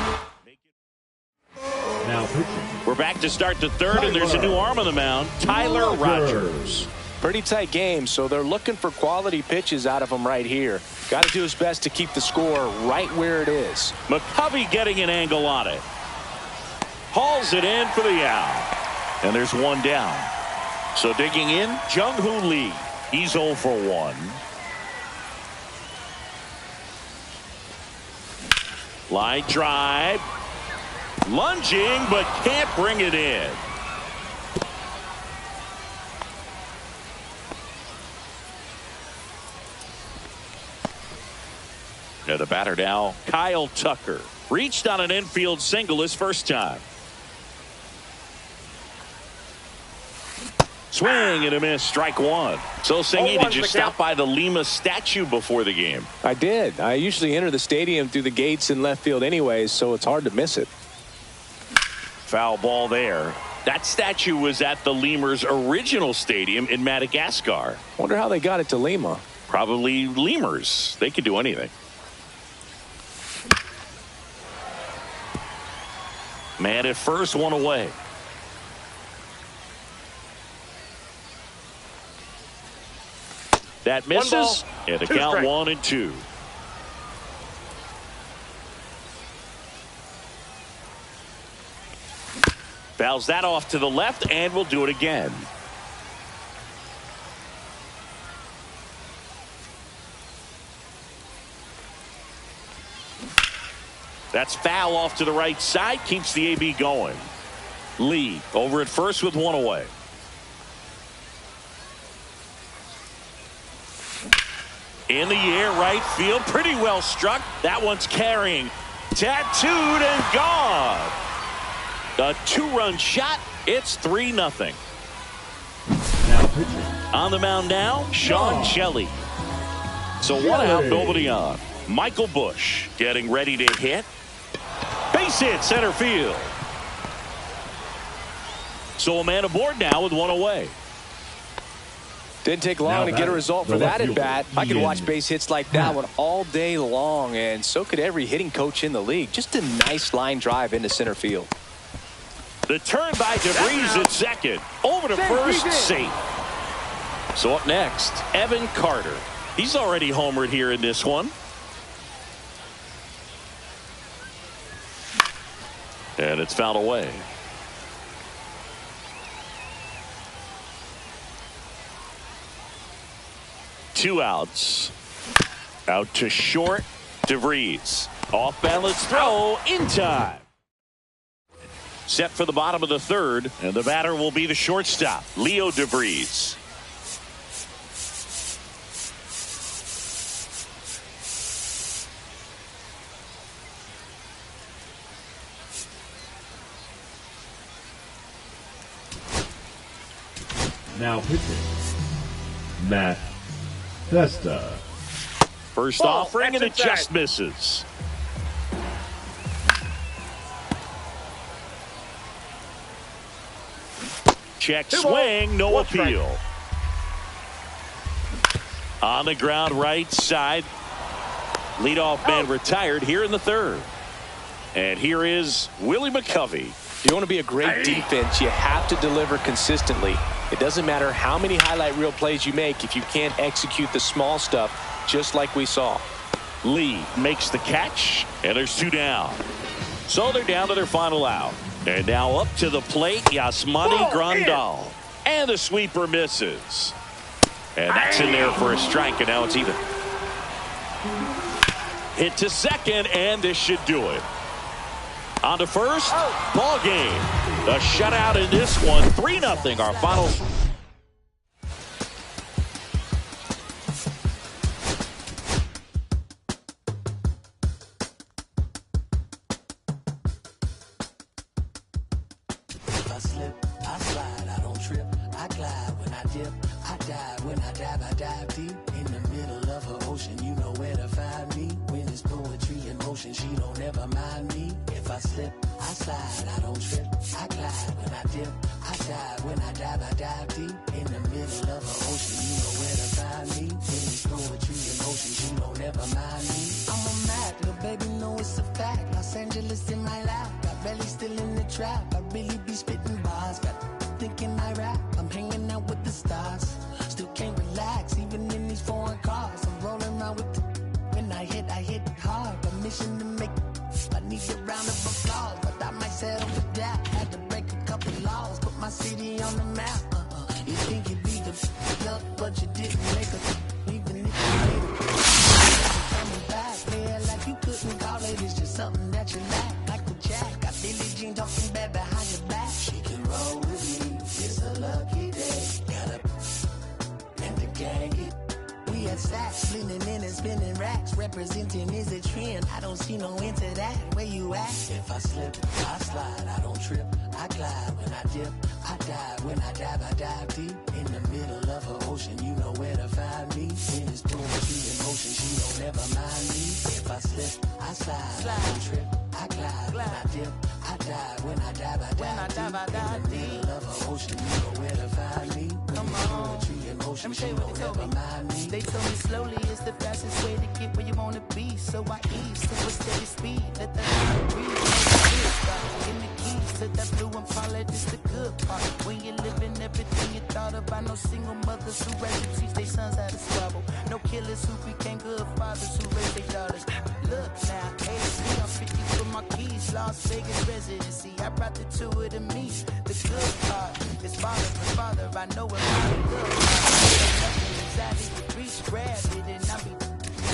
Now pitching. We're back to start the third, and there's a new arm on the mound, Tyler Rogers. Pretty tight game, so they're looking for quality pitches out of him right here. Got to do his best to keep the score right where it is. McCovey getting an angle on it. Hauls it in for the out. And there's one down. So digging in, Jung-Hoo Lee. He's 0 for 1. Line drive. Lunging, but can't bring it in. Now the batter now, Kyle Tucker. Reached on an infield single his first time. Swing and a miss, strike 1. So Singy, did you stop by the Lima statue before the game? I did. I usually enter the stadium through the gates in left field anyways, so it's hard to miss it. Foul ball there. That statue was at the Lemurs' original stadium in Madagascar. Wonder how they got it to Lima. Probably Lemurs. They could do anything. Man at first, 1 away. That misses, and the count 1-2. Fouls that off to the left, and we'll do it again. That's foul off to the right side, keeps the AB going. Lee over at first with 1 away. In the air, right field, pretty well struck. That one's carrying. Tattooed and gone. A 2-run shot. It's 3-0. Now pitching. On the mound now, Sean Shelley. So 1 out, nobody on. Michael Busch getting ready to hit. Base hit, center field. So a man aboard now with 1 away. Didn't take long to get a result for that at bat. I could watch base hits like that one all day long, and so could every hitting coach in the league. Just a nice line drive into center field. The turn by DeVries at second. Over to first, safe. So up next, Evan Carter. He's already homered here in this one. And it's fouled away. Two outs. Out to short. DeVries. Off balance throw in time. Set for the bottom of the third, and the batter will be the shortstop, Leo DeVries. Now pitching, Matt Festa. First offering, and it just misses. Check swing, no appeal. On the ground right side. Leadoff man retired here in the third. And here is Willie McCovey. If you want to be a great defense, you have to deliver consistently. It doesn't matter how many highlight reel plays you make if you can't execute the small stuff, just like we saw. Lee makes the catch, and there's two down. So they're down to their final out. And now up to the plate, Yasmani Grandal. And the sweeper misses. And that's in there for a strike, and now it's even. Hit to second, and this should do it. On to first, ball game. A shutout in this one, 3-0, our final. I slip, I slide, I don't trip, I glide when I dip, I dive when I dive deep in the middle of her ocean. You know where to find me when it's poetry in motion. She don't ever mind me. If I slip, I slide, I don't trip, I glide when I dip, I dive when I dive deep in the middle of her ocean. You know where to find me when it's poetry in motion. She don't ever mind me. I'm a Mac, little baby, know it's a fact. Los Angeles in my lap, got belly still in the trap. I really be spitting bars, got thinking I rap. I'm hanging out with the stars, still can't relax even in these foreign cars. I'm rolling around with the when I hit hard. Permission to make, I need a round of applause, but I might settle for that. Had to break a couple laws, put my city on the map. You think you'd be the up, but you didn't make it. Even if you made it, coming back, play it like you couldn't call it. It's just something that you lack. Michael Jack, got Billie Jean talking bad behind your back. She can roll with me, it's a lucky day. Got up and the gang it. We had stacks, leaning in and spinning racks. Representing is a trend, I don't see no end to that. Where you at? If I slip, I slide, I don't trip, I glide when I dip, I dive when I dive deep in the middle of her ocean. You know where to find me when it's poetry in motion. She don't ever mind me. If I slip, I slide, I don't trip, I glide when I dip, I dive when I dive deep in the middle of her ocean. You know where to find me. Come on, poetry in motion. She don't ever mind me. They told me slowly is the fastest way to get where you wanna be. So I ease to a steady speed. Let that breathe. In the keys to that blue Impala, this the good part. When you're living everything you thought about. No single mothers who raise to teach their sons how to squabble. No killers who became good fathers who raised their daughters. Look now, AC, I'm 50 for my keys. Las Vegas residency, I brought the two of them me. The good part is father for father. I know what my good reach, grab it, and I be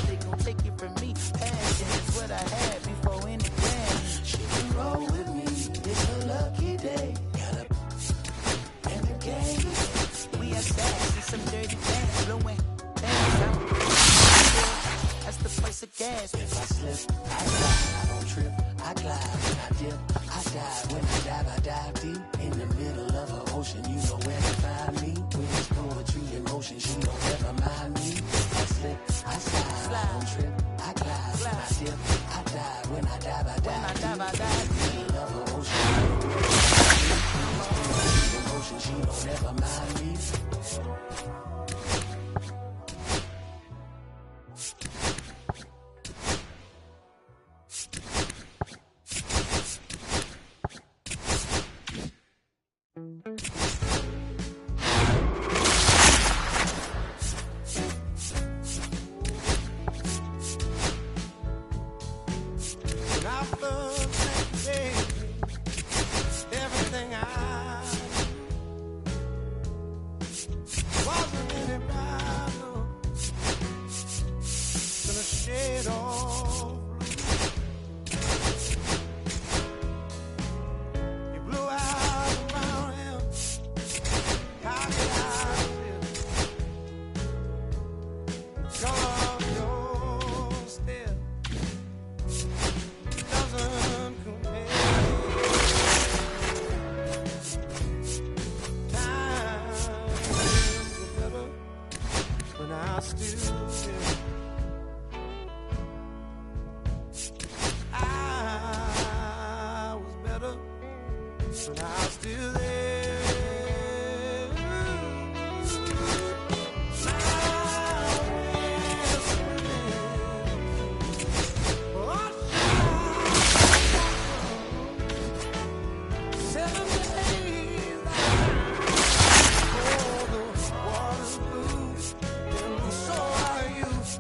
they gon' take it from me. Passion is what I had before any grand. She can roll with me, it's a lucky day. Got up and the gang. We have stacks and some dirty bands blowing bands out. That's the price of gas. If I slip, I slide, I don't trip, I glide when I dip, I dive when I dive deep in the middle of her ocean. You know where to find me when it's poetry in motion. She don't ever mind me. If I slip, I slide, I don't trip, I glide when I dip, I dive when I dive deep in the middle of her ocean. She don't ever mind me. but I'm still there.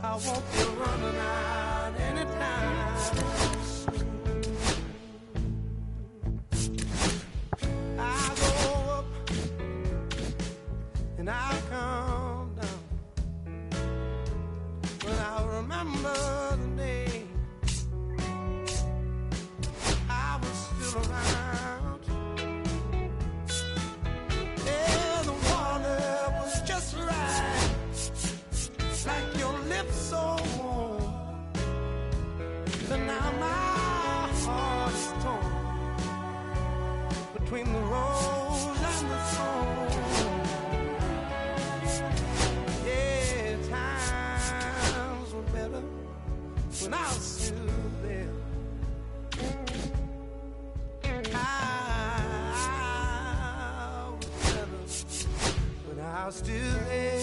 I won't be running out anytime soon. I go up and I come down, but I remember the day I was still around. Yeah, the water was just right, like your lips so warm, but now my heart is torn between the rose and the thorn. Yeah, times were better when I was still there. I was better when I was still there.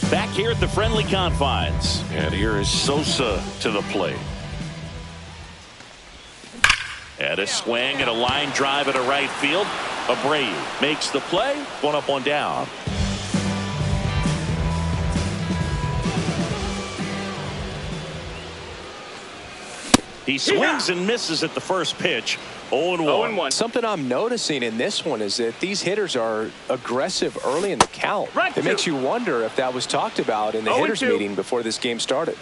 Back here at the friendly confines, and here is Sosa to the plate. And a swing and a line drive at a right field. Abreu makes the play. 1 up, 1 down. He swings and misses at the first pitch. 0-1. Something I'm noticing in this one is that these hitters are aggressive early in the count. It makes you wonder if that was talked about in the hitters meeting before this game started.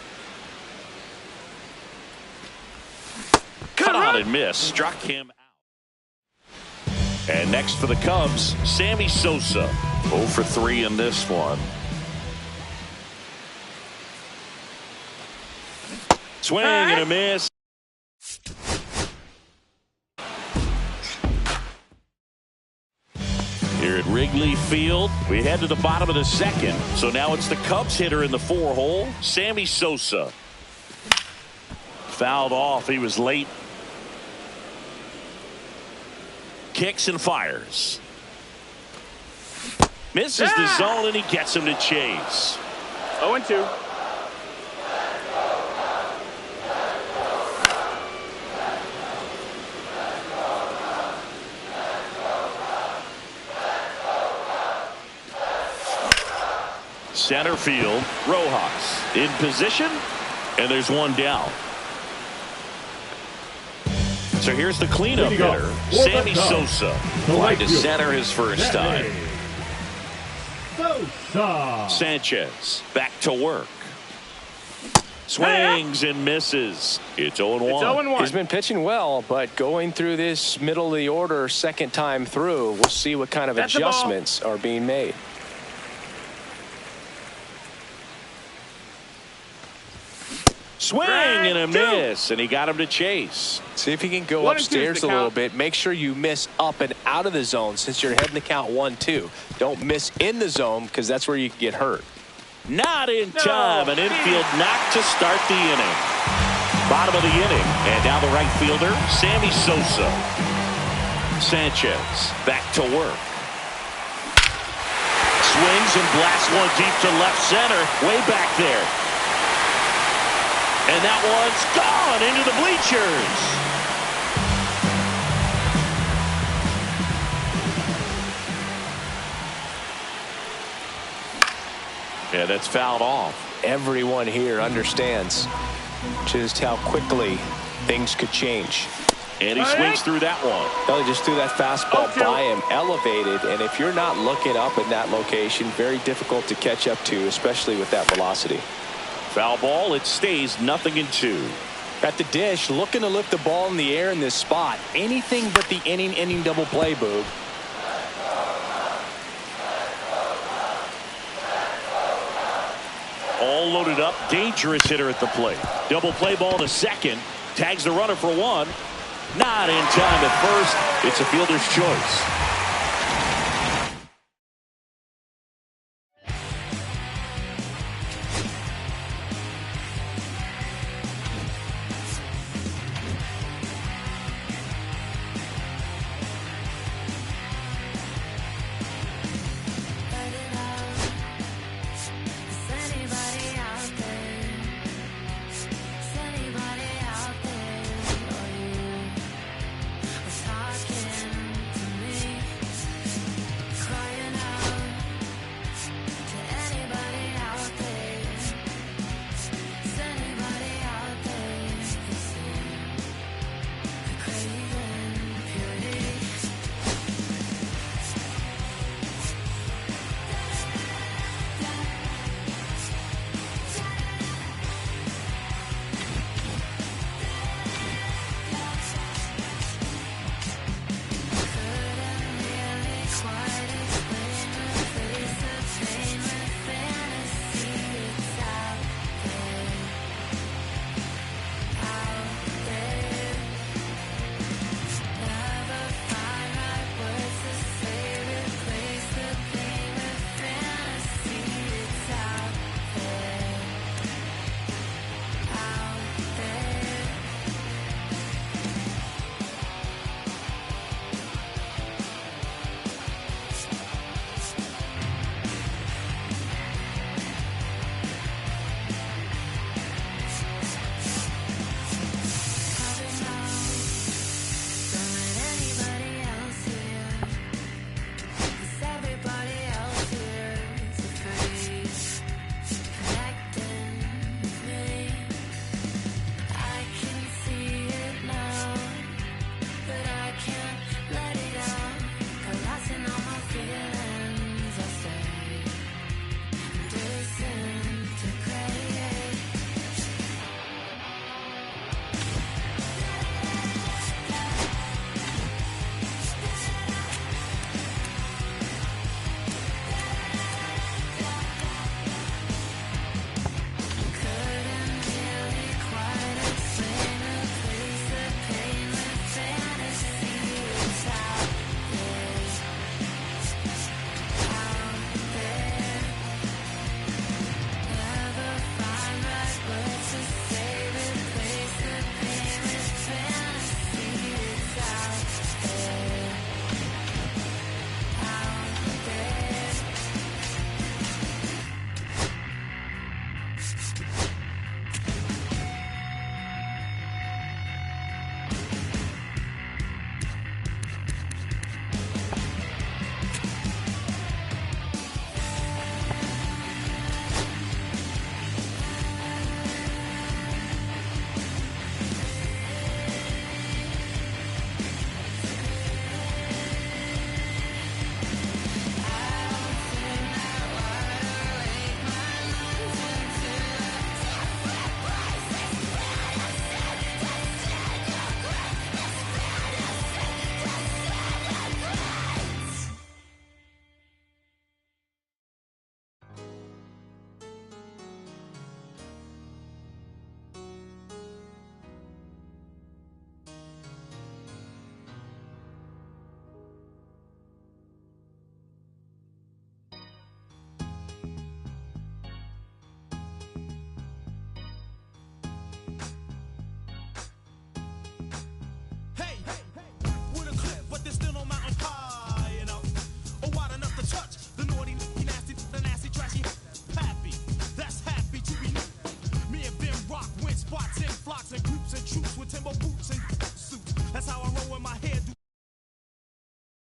Cut on and miss. Struck him out. And next for the Cubs, Sammy Sosa. 0 for 3 in this one. Swing and a miss. Here at Wrigley Field, we head to the bottom of the second. So now it's the Cubs hitter in the 4-hole, Sammy Sosa. Fouled off. He was late. Kicks and fires. Misses the zone, and he gets him to chase. 0-2. Center field, Rojas in position, and there's 1 down. So here's the cleanup hitter, Sammy Sosa. Fly to center his first time. Sanchez back to work. Swings and misses. It's 0-1. He's been pitching well, but going through this middle of the order second time through, we'll see what kind of adjustments are being made. Swing and a miss, and he got him to chase. See if he can go upstairs a little bit. Make sure you miss up and out of the zone since you're heading to count 1-2. Don't miss in the zone because that's where you can get hurt. Not in time. An infield knock to start the inning. Bottom of the inning, and now the right fielder, Sammy Sosa. Sanchez back to work. Swings and blasts one deep to left center, way back there. And that one's gone into the bleachers. Yeah, that's fouled off. Everyone here understands just how quickly things could change. And he swings through that one. Well, he just threw that fastball by him, elevated, and if you're not looking up in that location, very difficult to catch up to, especially with that velocity. Foul ball. It stays 0-2. At the dish, looking to lift the ball in the air in this spot. Anything but the inning double play, Boog. All loaded up. Dangerous hitter at the plate. Double play ball to second. Tags the runner for one. Not in time at first. It's a fielder's choice.